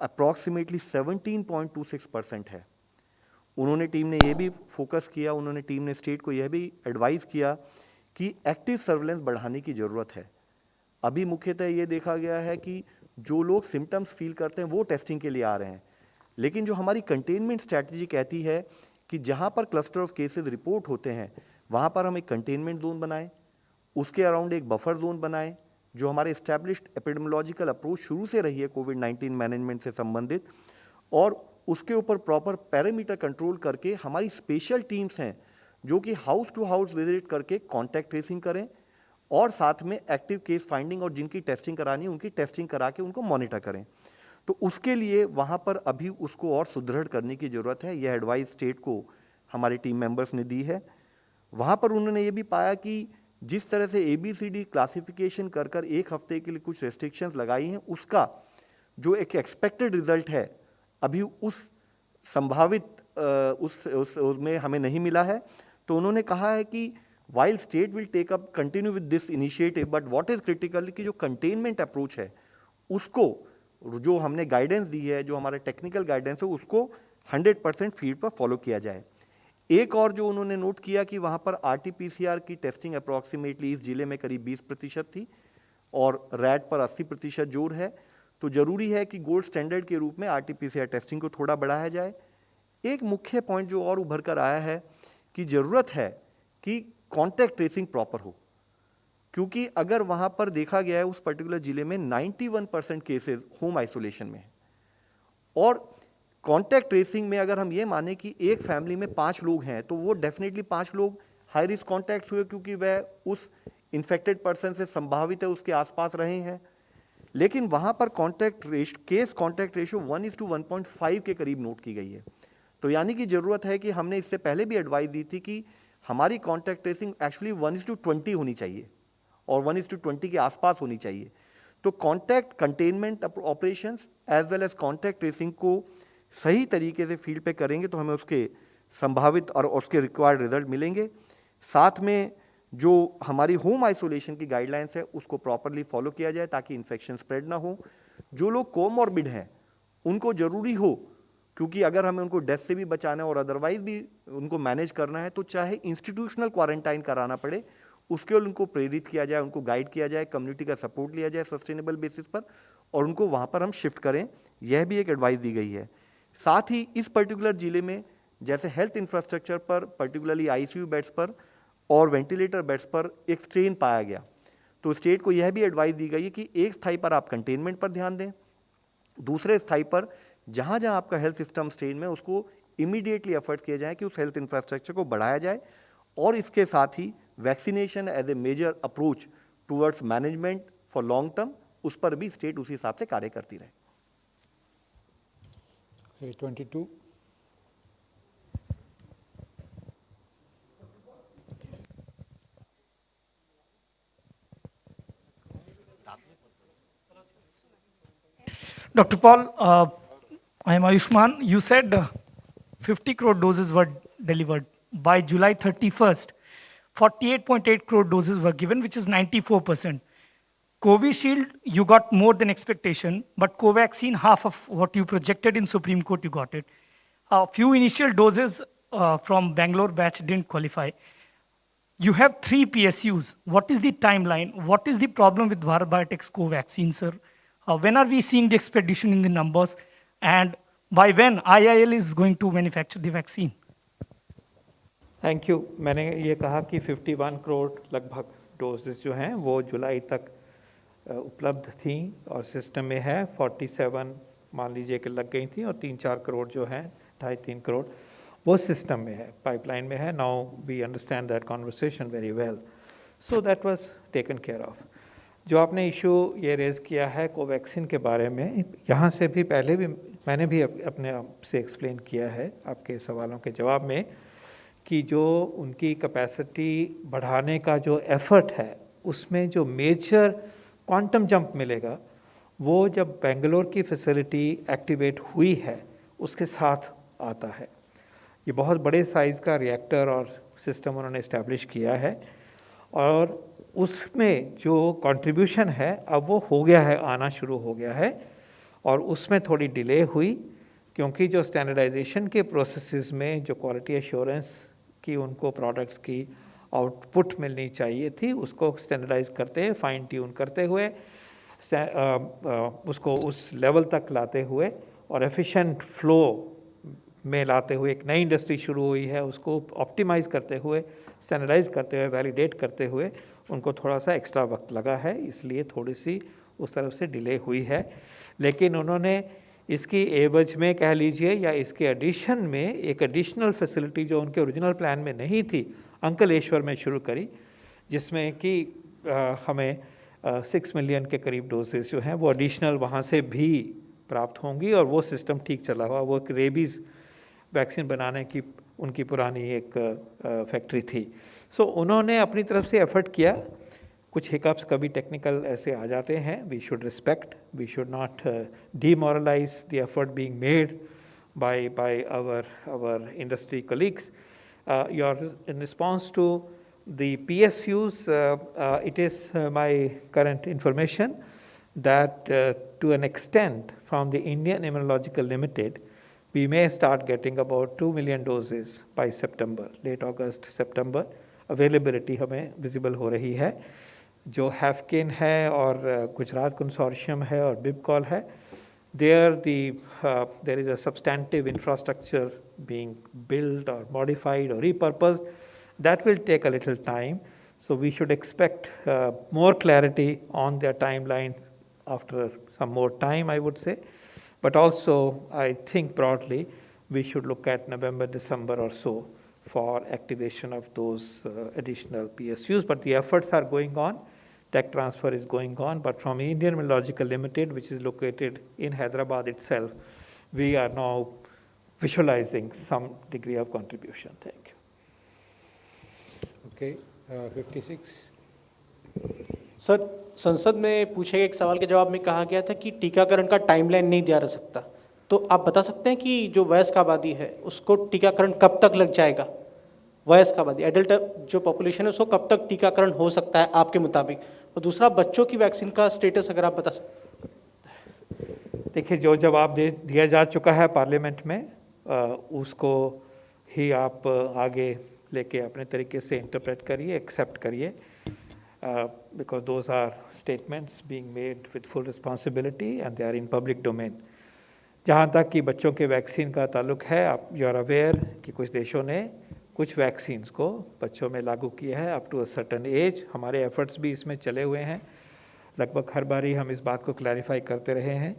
अप्रॉक्सीमेटली 17.26% है। उन्होंने टीम ने ये भी फोकस किया, उन्होंने टीम ने स्टेट को यह भी एडवाइस किया कि एक्टिव सर्विलेंस बढ़ाने की ज़रूरत है। अभी मुख्यतः ये देखा गया है कि जो लोग सिम्टम्स फील करते हैं वो टेस्टिंग के लिए आ रहे हैं, लेकिन जो हमारी कंटेनमेंट स्ट्रैटेजी कहती है कि जहाँ पर क्लस्टर ऑफ केसेस रिपोर्ट होते हैं वहाँ पर हम एक कंटेनमेंट जोन बनाएं, उसके अराउंड एक बफर जोन बनाएं, जो हमारे एस्टैब्लिश्ड एपिडेमियोलॉजिकल अप्रोच शुरू से रही है कोविड-19 मैनेजमेंट से संबंधित, और उसके ऊपर प्रॉपर पैरामीटर कंट्रोल करके हमारी स्पेशल टीम्स हैं जो कि हाउस टू हाउस विजिट करके कॉन्टैक्ट ट्रेसिंग करें और साथ में एक्टिव केस फाइंडिंग और जिनकी टेस्टिंग करानी है उनकी टेस्टिंग करा के उनको मॉनिटर करें। तो उसके लिए वहाँ पर अभी उसको और सुदृढ़ करने की ज़रूरत है। यह एडवाइस स्टेट को हमारे टीम मेंबर्स ने दी है। वहाँ पर उन्होंने ये भी पाया कि जिस तरह से ABCD क्लासिफिकेशन कर कर एक हफ्ते के लिए कुछ रेस्ट्रिक्शंस लगाई हैं, उसका जो एक एक्सपेक्टेड रिजल्ट है अभी उस संभावित उसमें हमें नहीं मिला है। तो उन्होंने कहा है कि while state will take up continue with this initiative, but what is critical कि जो कंटेनमेंट अप्रोच है उसको, जो हमने गाइडेंस दी है, जो हमारा टेक्निकल गाइडेंस है, उसको 100% फील्ड पर फॉलो किया जाए। एक और जो उन्होंने नोट किया कि वहाँ पर RT-PCR की टेस्टिंग अप्रॉक्सीमेटली इस जिले में करीब 20% थी और रैट पर 80% जोर है, तो ज़रूरी है कि गोल्ड स्टैंडर्ड के रूप में RT-PCR टेस्टिंग को थोड़ा बढ़ाया जाए। एक मुख्य पॉइंट जो और उभर कर आया है कि ज़रूरत है कि कॉन्टैक्ट ट्रेसिंग प्रॉपर हो, क्योंकि अगर वहाँ पर देखा गया है उस पर्टिकुलर जिले में 91% केसेस होम आइसोलेशन में है, और कॉन्टैक्ट ट्रेसिंग में अगर हम ये माने कि एक फैमिली में 5 लोग हैं तो वो डेफिनेटली 5 लोग हाई रिस्क कॉन्टैक्ट हुए क्योंकि वह उस इन्फेक्टेड पर्सन से संभावित है उसके आसपास रहे हैं। लेकिन वहाँ पर केस कॉन्टैक्ट रेशियो 1:1.5 के करीब नोट की गई है। तो यानी कि ज़रूरत है कि हमने इससे पहले भी एडवाइस दी थी कि हमारी कॉन्टैक्ट ट्रेसिंग एक्चुअली 1:20 होनी चाहिए और 1:20 के आसपास होनी चाहिए। तो contact containment operations as well as contact tracing को सही तरीके से फील्ड पे करेंगे तो हमें उसके संभावित और उसके रिक्वायर्ड रिजल्ट मिलेंगे। साथ में जो हमारी होम आइसोलेशन की गाइडलाइंस है उसको प्रॉपरली फॉलो किया जाए ताकि इन्फेक्शन स्प्रेड ना हो। जो लोग कोमॉर्बिड हैं उनको ज़रूरी हो, क्योंकि अगर हमें उनको डेथ से भी बचाना है और अदरवाइज भी उनको मैनेज करना है तो चाहे इंस्टीट्यूशनल क्वारंटाइन कराना पड़े, उसके लिए उनको प्रेरित किया जाए, उनको गाइड किया जाए, कम्युनिटी का सपोर्ट लिया जाए सस्टेनेबल बेसिस पर और उनको वहाँ पर हम शिफ्ट करें, यह भी एक एडवाइस दी गई है। साथ ही इस पर्टिकुलर जिले में जैसे हेल्थ इंफ्रास्ट्रक्चर पर, पर्टिकुलरली आईसीयू बेड्स पर और वेंटिलेटर बेड्स पर एक स्ट्रेन पाया गया, तो स्टेट को यह भी एडवाइस दी गई है कि एक स्थाई पर आप कंटेनमेंट पर ध्यान दें, दूसरे स्थाई पर जहाँ जहाँ आपका हेल्थ सिस्टम स्ट्रेन में उसको इमीडिएटली एफर्ट किए जाए कि उस हेल्थ इंफ्रास्ट्रक्चर को बढ़ाया जाए और इसके साथ ही vaccination as a major approach towards management for long term, उस पर भी स्टेट उसी हिसाब से कार्य करती रहे।
Okay, 22.
Dr. Paul, I am Ayushman. You said 50 crore doses were delivered. By July 31st, 48.8 crore doses were given, which is 94%. Covishield, you got more than expectation, but Covaxin, half of what you projected in Supreme Court, you got it. A few initial doses from Bangalore batch didn't qualify. You have 3 PSUs. What is the timeline? What is the problem with Bharat Biotech's Covaxin, sir? When are we seeing the expedition in the numbers? And by when IIL is going to manufacture the vaccine?
Thank you. मैंने ये कहा कि 51 करोड़ लगभग doses जो हैं वो जुलाई तक उपलब्ध थी और सिस्टम में है। 47 मान लीजिए कि लग गई थी और 3-4 करोड़ जो हैं, 2.5-3 करोड़ वो सिस्टम में है, पाइपलाइन में है। Now we understand that conversation very well, so that was taken care of. जो आपने इशू ये रेज़ किया है कोवैक्सीन के बारे में, यहाँ से भी पहले भी मैंने भी अपने आप से एक्सप्लेन किया है आपके सवालों के जवाब में कि जो उनकी कैपेसिटी बढ़ाने का जो एफ़र्ट है उसमें जो मेजर क्वांटम जंप मिलेगा वो जब बेंगलोर की फैसिलिटी एक्टिवेट हुई है उसके साथ आता है। ये बहुत बड़े साइज़ का रिएक्टर और सिस्टम उन्होंने इस्टेब्लिश किया है और उसमें जो कंट्रीब्यूशन है अब वो हो गया है, आना शुरू हो गया है। और उसमें थोड़ी डिले हुई क्योंकि जो स्टैंडर्डाइजेशन के प्रोसेसेस में जो क्वालिटी एश्योरेंस की उनको प्रोडक्ट्स की आउटपुट मिलनी चाहिए थी उसको स्टैंडर्डाइज करते हुए, फाइन ट्यून करते हुए, उसको उस लेवल तक लाते हुए और एफिशिएंट फ्लो में लाते हुए एक नई इंडस्ट्री शुरू हुई है, उसको ऑप्टिमाइज़ करते हुए, स्टैंडर्डाइज करते हुए, वैलिडेट करते हुए उनको थोड़ा सा एक्स्ट्रा वक्त लगा है, इसलिए थोड़ी सी उस तरफ से डिले हुई है। लेकिन उन्होंने इसकी एवज में कह लीजिए या इसके एडिशन में एक एडिशनल फैसिलिटी जो उनके ओरिजिनल प्लान में नहीं थी अंकलेश्वर में शुरू करी, जिसमें कि हमें 6 मिलियन के करीब डोजेस जो हैं वो एडिशनल वहाँ से भी प्राप्त होंगी और वो सिस्टम ठीक चला हुआ। वो एक रेबीज़ वैक्सीन बनाने की उनकी पुरानी एक फैक्ट्री थी। सो उन्होंने अपनी तरफ से एफर्ट किया। कुछ हिकअप्स कभी टेक्निकल ऐसे आ जाते हैं, we should respect, we should not demoralise the effort being made by our industry colleagues. In response to the PSUs, it is my current information that to an extent from the Indian Immunological Limited, we may start getting about 2 million doses by September, late August, September. Availability हमें visible हो रही है। जो Haffkine है और Gujarat consortium है और बिबकॉल है, there is a substantive infrastructure being built or modified or repurposed. That will take a little time, so we should expect more clarity on their timelines after some more time, I would say. But also, I think broadly, we should look at November, December or so for activation of those additional PSUs. But the efforts are going on. Tech transfer is going on, but from Indian Immunological Limited, which is located in Hyderabad itself, we are now visualizing some degree of contribution. Thank you.
Okay, 56.
Sir, संसद में पूछे गए एक सवाल के जवाब में कहा गया था कि टीकाकरण का टाइमलाइन नहीं दिया जा सकता, तो आप बता सकते हैं कि जो वयस्क आबादी है उसको टीकाकरण कब तक लग जाएगा? वयस्क आबादी, एडल्ट जो पॉपुलेशन है उसको कब तक टीकाकरण हो सकता है आपके मुताबिक? और दूसरा, बच्चों की वैक्सीन का स्टेटस अगर आप बता सकते।
देखिए, जो जवाब दिया जा चुका है पार्लियामेंट में, उसको ही आप आगे लेके अपने तरीके से इंटरप्रेट करिए, एक्सेप्ट करिए, because those are statements being made with full responsibility and they are in public domain. जहाँ तक कि बच्चों के वैक्सीन का ताल्लुक है, आप यू आर अवेयर कि कुछ देशों ने कुछ वैक्सीन्स को बच्चों में लागू किया है up to a certain age. हमारे एफर्ट्स भी इसमें चले हुए हैं। लगभग हर बारी हम इस बात को क्लैरिफाई करते रहे हैं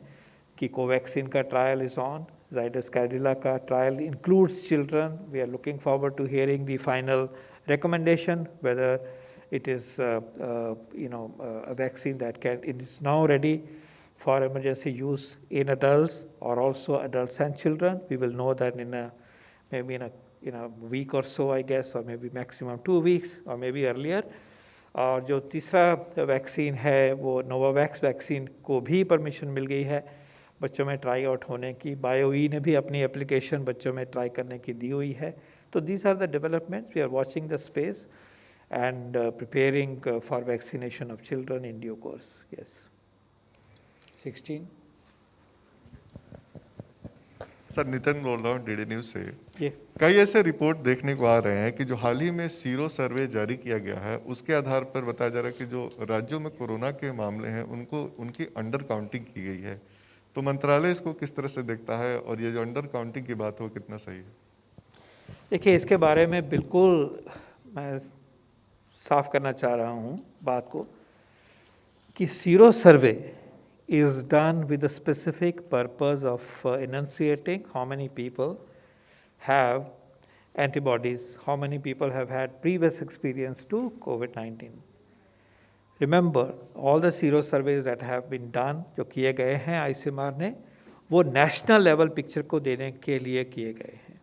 कि कोवैक्सीन का trial is on, Zydus Cadila का trial includes children. We are looking forward to hearing the final recommendation whether it is a vaccine that it is now ready for emergency use in adults or also adults and children. We will know that maybe in a week or so, I guess, or maybe maximum 2 weeks or maybe earlier. और जो तीसरा vaccine है वो Novavax vaccine को भी permission मिल गई है बच्चों में ट्राई आउट होने की। बायोई ने भी अपनी एप्लीकेशन बच्चों में ट्राई करने की दी हुई है। तो these are the developments. We are watching the space and preparing for vaccination of children in due course. Yes.
16.
Sir, Nitin बोल रहा हूँ डीडी न्यूज़ से।
ये
कई ऐसे रिपोर्ट देखने को आ रहे हैं कि जो हाल ही में सीरो सर्वे जारी किया गया है उसके आधार पर बताया जा रहा है कि जो राज्यों में कोरोना के मामले हैं उनकी अंडर काउंटिंग की गई है। तो मंत्रालय इसको किस तरह से देखता है और ये जो अंडर काउंटिंग की बात हो कितना सही है?
देखिए, इसके बारे में बिल्कुल मैं साफ करना चाह रहा हूँ बात को कि sero survey is done with the specific purpose of enunciating how many people have antibodies, how many people have had previous experience to COVID-19. Remember, all the sero surveys that have been done, जो किए गए हैं ICMR ने, वो national level picture को देने के लिए किए गए हैं।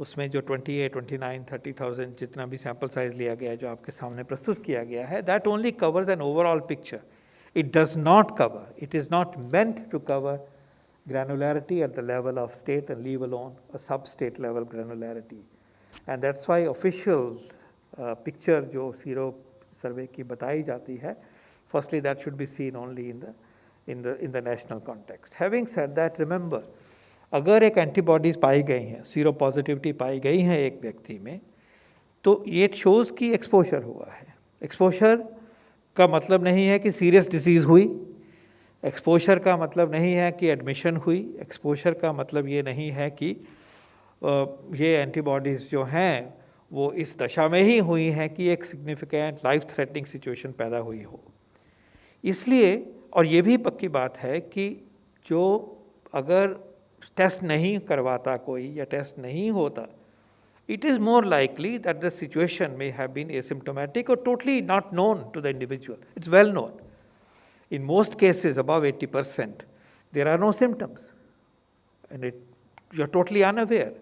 उसमें जो 28, 29, 30,000 जितना भी सैम्पल साइज लिया गया है जो आपके सामने प्रस्तुत किया गया है, that only covers an overall picture. It does not cover, it is not meant to cover granularity at the level of state and leave alone a sub-state level granularity. And that's why official picture जो sero survey की बताई जाती है, firstly that should be seen only in the national context. Having said that, remember, अगर एक antibodies पाई गई हैं, sero positivity पाई गई है एक व्यक्ति में, तो ये शोज़ की एक्सपोजर हुआ है। एक्सपोजर का मतलब नहीं है कि सीरियस डिसीज़ हुई, एक्सपोजर का मतलब नहीं है कि एडमिशन हुई, एक्सपोजर का मतलब ये नहीं है कि ये एंटीबॉडीज़ जो हैं वो इस दशा में ही हुई हैं कि एक सिग्निफिकेंट लाइफ थ्रेटनिंग सिचुएशन पैदा हुई हो। इसलिए, और ये भी पक्की बात है कि जो अगर टेस्ट नहीं करवाता कोई या टेस्ट नहीं होता, it is more likely that the situation may have been asymptomatic or totally not known to the individual. It's well known. In most cases, above 80%, there are no symptoms and you're totally unaware.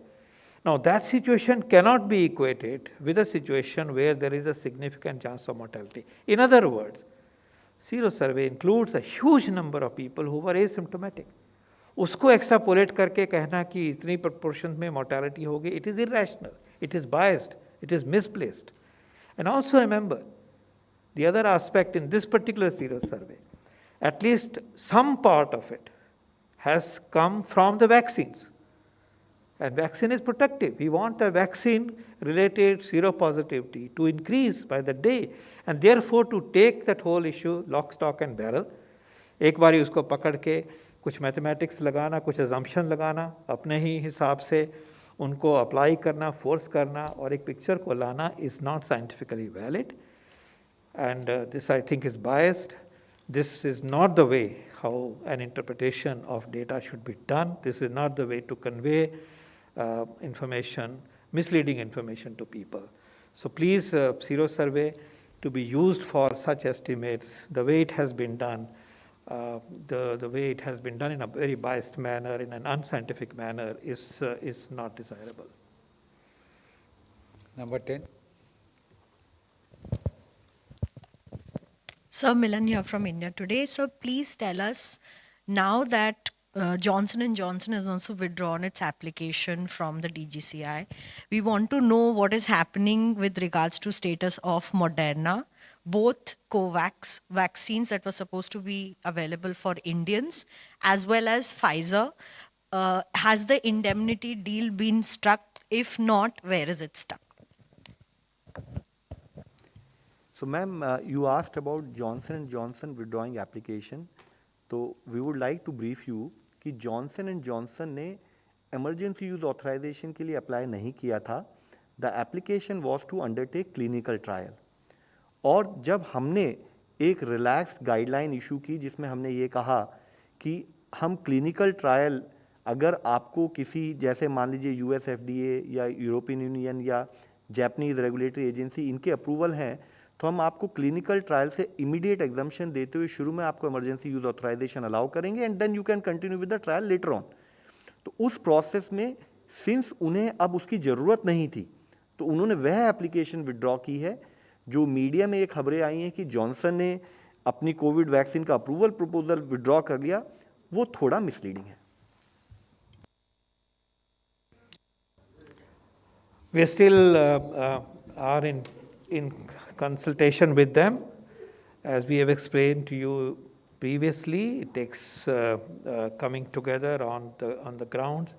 Now, that situation cannot be equated with a situation where there is a significant chance of mortality. In other words, sero survey includes a huge number of people who were asymptomatic. उसको extrapolate करके कहना कि इतनी proportion में mortality होगी, it is irrational, it is biased, it is misplaced. And also remember the other aspect in this particular sero survey, at least some part of it has come from the vaccines, and vaccine is protective. We want the vaccine related seropositivity to increase by the day, and therefore to take that whole issue lock, stock and barrel. एक बारी उसको पकड़ के कुछ mathematics लगाना, कुछ assumption लगाना, अपने ही हिसाब से उनको अप्लाई करना, फोर्स करना और एक पिक्चर को लाना is not scientifically valid, and this I think is biased. This is not the way how an interpretation of data should be done. This is not the way to convey information, misleading information to people. So please, sero survey to be used for such estimates, the way it has been done, the way it has been done in a very biased manner, in an unscientific manner, is not desirable.
Number 10.
Sir, Milan here from India Today. So please tell us, now that Johnson & Johnson has also withdrawn its application from the DGCI, we want to know what is happening with regards to status of Moderna, both COVAX vaccines that were supposed to be available for Indians, as well as Pfizer. Has the indemnity deal been struck? If not, where is it stuck?
So ma'am, you asked about Johnson & Johnson withdrawing application. तो we would like to brief you कि Johnson & Johnson ने emergency use authorization के लिए apply नहीं किया था. The application was to undertake clinical trial. और जब हमने एक रिलैक्स गाइडलाइन इशू की जिसमें हमने ये कहा कि हम क्लिनिकल ट्रायल अगर आपको किसी जैसे मान लीजिए यूएस FDA या यूरोपियन यूनियन या जापानीज रेगुलेटरी एजेंसी इनके अप्रूवल हैं तो हम आपको क्लिनिकल ट्रायल से इमीडिएट एग्जाम्पशन देते हुए शुरू में आपको इमरजेंसी यूज ऑथराइजेशन अलाउ करेंगे and then you can continue with the trial later on. तो उस प्रोसेस में सिंस उन्हें अब उसकी ज़रूरत नहीं थी तो उन्होंने वह एप्लीकेशन विड्रॉ की है. जो मीडिया में ये खबरें आई हैं कि जॉनसन ने अपनी कोविड वैक्सीन का अप्रूवल प्रपोजल विड्रॉ कर लिया, वो थोड़ा मिसलीडिंग है.
We still are in consultation with them. As we have explained to you previously, it takes coming together on the grounds,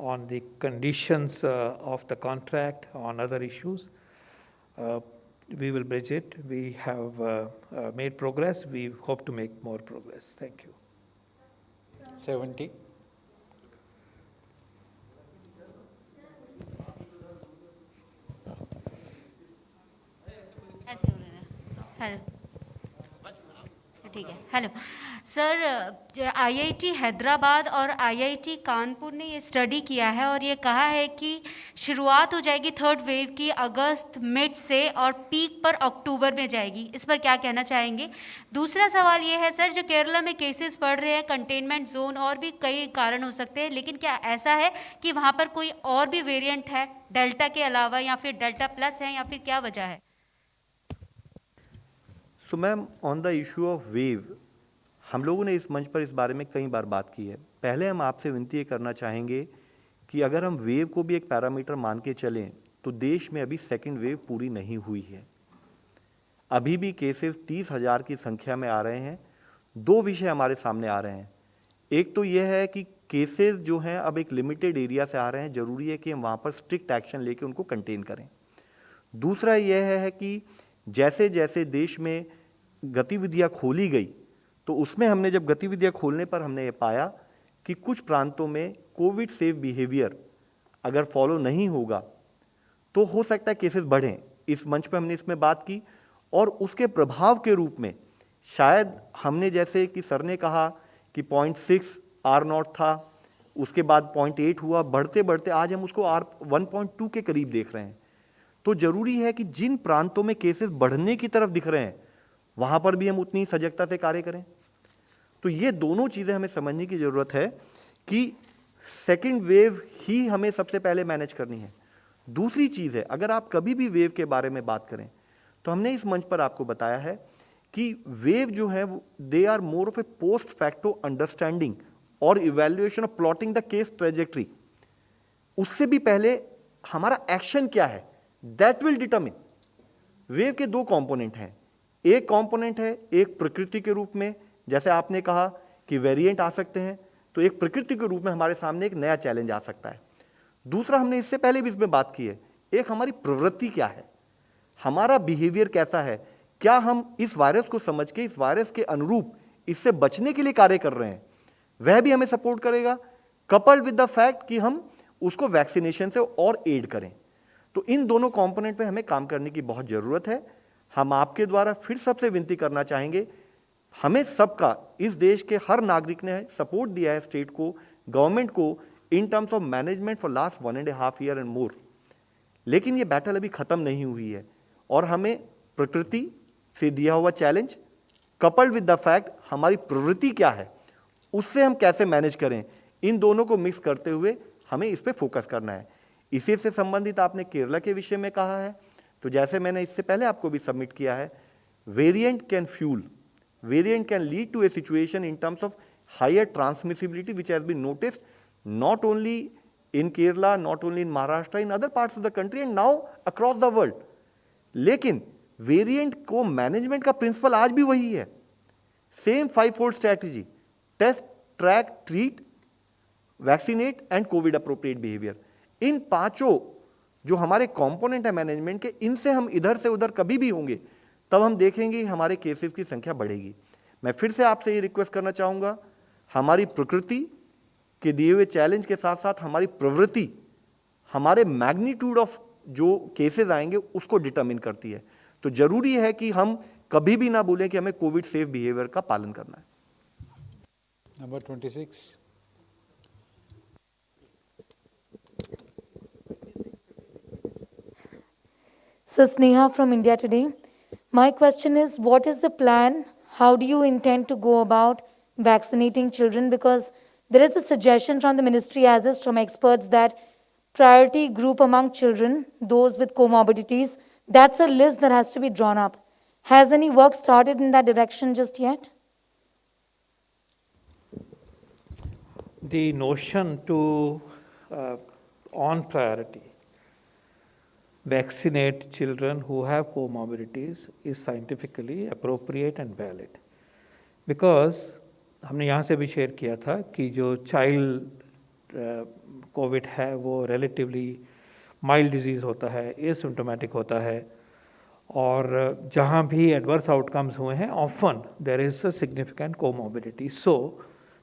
on the conditions of the contract, on other issues. We will bridge it. We have made progress. We hope to make more progress. Thank you.
70.
ऐसे बोले ना. Hello, ठीक है. Hello sir, IIT Hyderabad और IIT Kanpur ने ये study किया है और ये कहा है कि शुरुआत हो जाएगी थर्ड वेव की अगस्त मिड से और पीक पर अक्टूबर में जाएगी. इस पर क्या कहना चाहेंगे? दूसरा सवाल ये है सर, जो केरला में केसेस बढ़ रहे हैं, कंटेनमेंट जोन और भी कई कारण हो सकते हैं, लेकिन क्या ऐसा है कि वहाँ पर कोई और भी वेरिएंट है डेल्टा के अलावा, या फिर डेल्टा प्लस है, या फिर क्या वजह है?
So ma'am, on the issue of wave हम लोगों ने इस मंच पर इस बारे में कई बार बात की है. पहले हम आपसे विनती ये करना चाहेंगे कि अगर हम वेव को भी एक पैरामीटर मान के चलें तो देश में अभी सेकंड वेव पूरी नहीं हुई है. अभी भी केसेस 30,000 की संख्या में आ रहे हैं. दो विषय हमारे सामने आ रहे हैं. एक तो यह है कि केसेस जो हैं अब एक लिमिटेड एरिया से आ रहे हैं, ज़रूरी है कि हम वहाँ पर स्ट्रिक्ट एक्शन लेके उनको कंटेन करें. दूसरा यह है कि जैसे जैसे देश में गतिविधियाँ खोली गई तो उसमें हमने जब गतिविधियाँ खोलने पर हमने ये पाया कि कुछ प्रांतों में कोविड सेफ बिहेवियर अगर फॉलो नहीं होगा तो हो सकता है केसेस बढ़ें. इस मंच पे हमने इसमें बात की और उसके प्रभाव के रूप में शायद हमने जैसे कि सर ने कहा कि 0.6 R0 था, उसके बाद 0.8 हुआ, बढ़ते बढ़ते आज हम उसको R1.2 के करीब देख रहे हैं. तो जरूरी है कि जिन प्रांतों में केसेस बढ़ने की तरफ दिख रहे हैं वहां पर भी हम उतनी सजगता से कार्य करें. तो ये दोनों चीजें हमें समझने की जरूरत है कि सेकंड वेव ही हमें सबसे पहले मैनेज करनी है. दूसरी चीज है, अगर आप कभी भी वेव के बारे में बात करें तो हमने इस मंच पर आपको बताया है कि वेव जो है they are more of a post facto understanding और evaluation of plotting the case trajectory. उससे भी पहले हमारा एक्शन क्या है दैट विल डिटरमिन. वेव के दो कंपोनेंट हैं. एक कंपोनेंट है एक प्रकृति के रूप में, जैसे आपने कहा कि वेरिएंट आ सकते हैं, तो एक प्रकृति के रूप में हमारे सामने एक नया चैलेंज आ सकता है. दूसरा, हमने इससे पहले भी इसमें बात की है, एक हमारी प्रवृत्ति क्या है, हमारा बिहेवियर कैसा है, क्या हम इस वायरस को समझ के इस वायरस के अनुरूप इससे बचने के लिए कार्य कर रहे हैं, वह भी हमें सपोर्ट करेगा, कपल्ड विद द फैक्ट कि हम उसको वैक्सीनेशन से और एड करें. तो इन दोनों कंपोनेंट पे हमें काम करने की बहुत ज़रूरत है. हम आपके द्वारा फिर सबसे विनती करना चाहेंगे, हमें सबका, इस देश के हर नागरिक ने सपोर्ट दिया है स्टेट को, गवर्नमेंट को इन terms of management for last 1.5 year and more. लेकिन ये बैटल अभी ख़त्म नहीं हुई है और हमें प्रकृति से दिया हुआ challenge coupled with the fact हमारी प्रवृत्ति क्या है, उससे हम कैसे मैनेज करें, इन दोनों को मिक्स करते हुए हमें इस पे फोकस करना है। इसी से संबंधित आपने केरला के विषय में कहा है, तो जैसे मैंने इससे पहले आपको भी सबमिट किया है, variant can fuel, variant can lead to a situation in terms of higher transmissibility which has been noticed not only in Kerala, not only in Maharashtra, in other parts of the country and now across the world. लेकिन variant को management का principle आज भी वही है, same 5-fold strategy, test, track, treat, vaccinate and COVID appropriate behaviour. इन पांचों जो हमारे कंपोनेंट है मैनेजमेंट के, इनसे हम इधर से उधर कभी भी होंगे तब हम देखेंगे हमारे केसेस की संख्या बढ़ेगी। मैं फिर से आपसे ये रिक्वेस्ट करना चाहूँगा, हमारी प्रकृति के दिए हुए चैलेंज के साथ साथ हमारी प्रवृत्ति हमारे मैग्नीट्यूड ऑफ जो केसेस आएंगे उसको डिटरमिन करती है। तो जरूरी है कि हम कभी भी ना भूलें कि हमें कोविड सेफ बिहेवियर का पालन करना है।
Number 26.
So Sneha from India Today. My question is, what is the plan? How do you intend to go about vaccinating children? Because there is a suggestion from the ministry as is from experts that priority group among children, those with comorbidities, that's a list that has to be drawn up. Has any work started in that direction just yet?
The notion to, on priority, vaccinate children who have comorbidities is scientifically appropriate and valid. Because हमने यहाँ से भी share किया था कि जो child Covid है वो रिलेटिवली माइल्ड डिजीज़ होता है, एसिम्प्टोमेटिक होता है, और जहाँ भी एडवर्स आउटकम्स हुए हैं often there is a significant comorbidity. So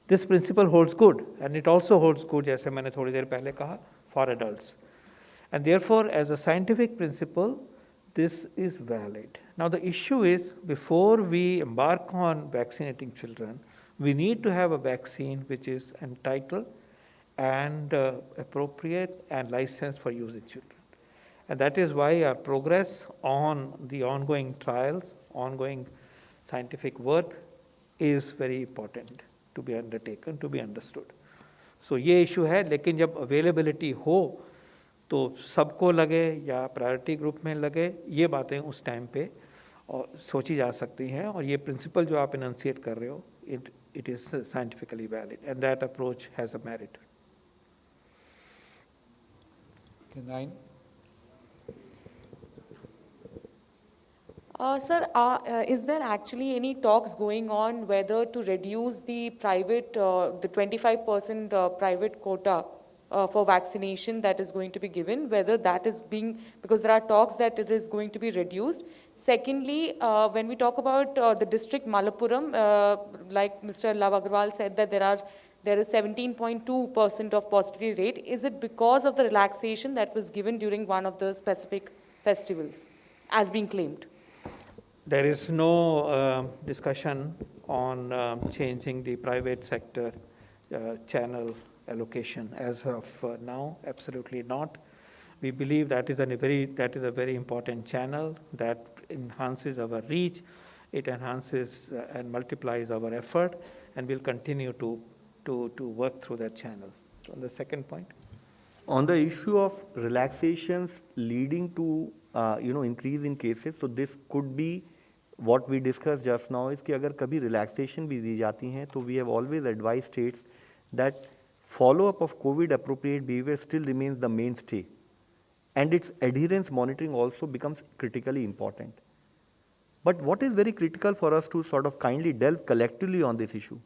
this principle holds good and it also holds good, जैसे मैंने थोड़ी देर पहले कहा, for adults, and therefore as a scientific principle this is valid. Now the issue is, before we embark on vaccinating children, we need to have a vaccine which is entitled and appropriate and licensed for use in children. And that is why our progress on the ongoing trials, ongoing scientific work is very important to be undertaken, to be understood. So ये issue है, लेकिन जब availability हो तो सबको लगे या priority group में लगे, ये बातें उस टाइम पे और सोची जा सकती हैं, और ये प्रिंसिपल जो आप इनंसिएट कर रहे हो, it is scientifically valid and that approach has a merit.
Okay, 9.
Sir, is there actually any talks going on whether to reduce the private, the 25% private quota for vaccination that is going to be given, whether that is being, because there are talks that it is going to be reduced. Secondly, when we talk about the district Malappuram, like Mr. Love Agarwal said that there is 17.2% of positivity rate. Is it because of the relaxation that was given during one of the specific festivals, as being claimed?
There is no discussion on changing the private sector channel allocation as of now. Absolutely not. We believe that is a very important channel that enhances our reach, it enhances and multiplies our effort, and we'll continue to work through that channel. So on the second point,
on the issue of relaxations leading to increase in cases, so this could be what we discussed just now, is कि अगर कभी relaxation भी दी जाती हैं तो we have always advised states that follow-up of COVID appropriate behavior still remains the mainstay, and its adherence monitoring also becomes critically important. But what is very critical for us to sort of kindly delve collectively on this issue,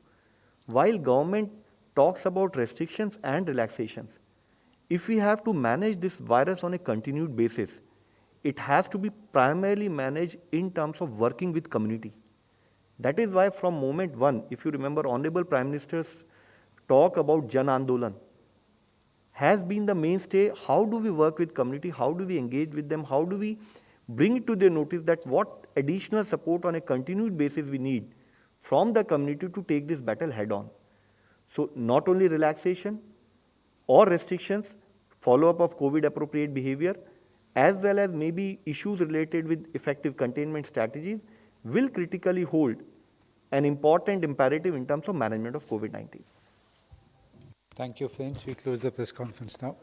while government talks about restrictions and relaxations, if we have to manage this virus on a continued basis, it has to be primarily managed in terms of working with community. That is why from moment one, if you remember, Honorable Prime Minister's talk about Jan Andolan has been the mainstay. How do we work with community? How do we engage with them? How do we bring it to their notice that what additional support on a continued basis we need from the community to take this battle head on? So not only relaxation or restrictions, follow-up of COVID appropriate behavior, as well as maybe issues related with effective containment strategies will critically hold an important imperative in terms of management of COVID-19.
Thank you, friends. We close the press conference now.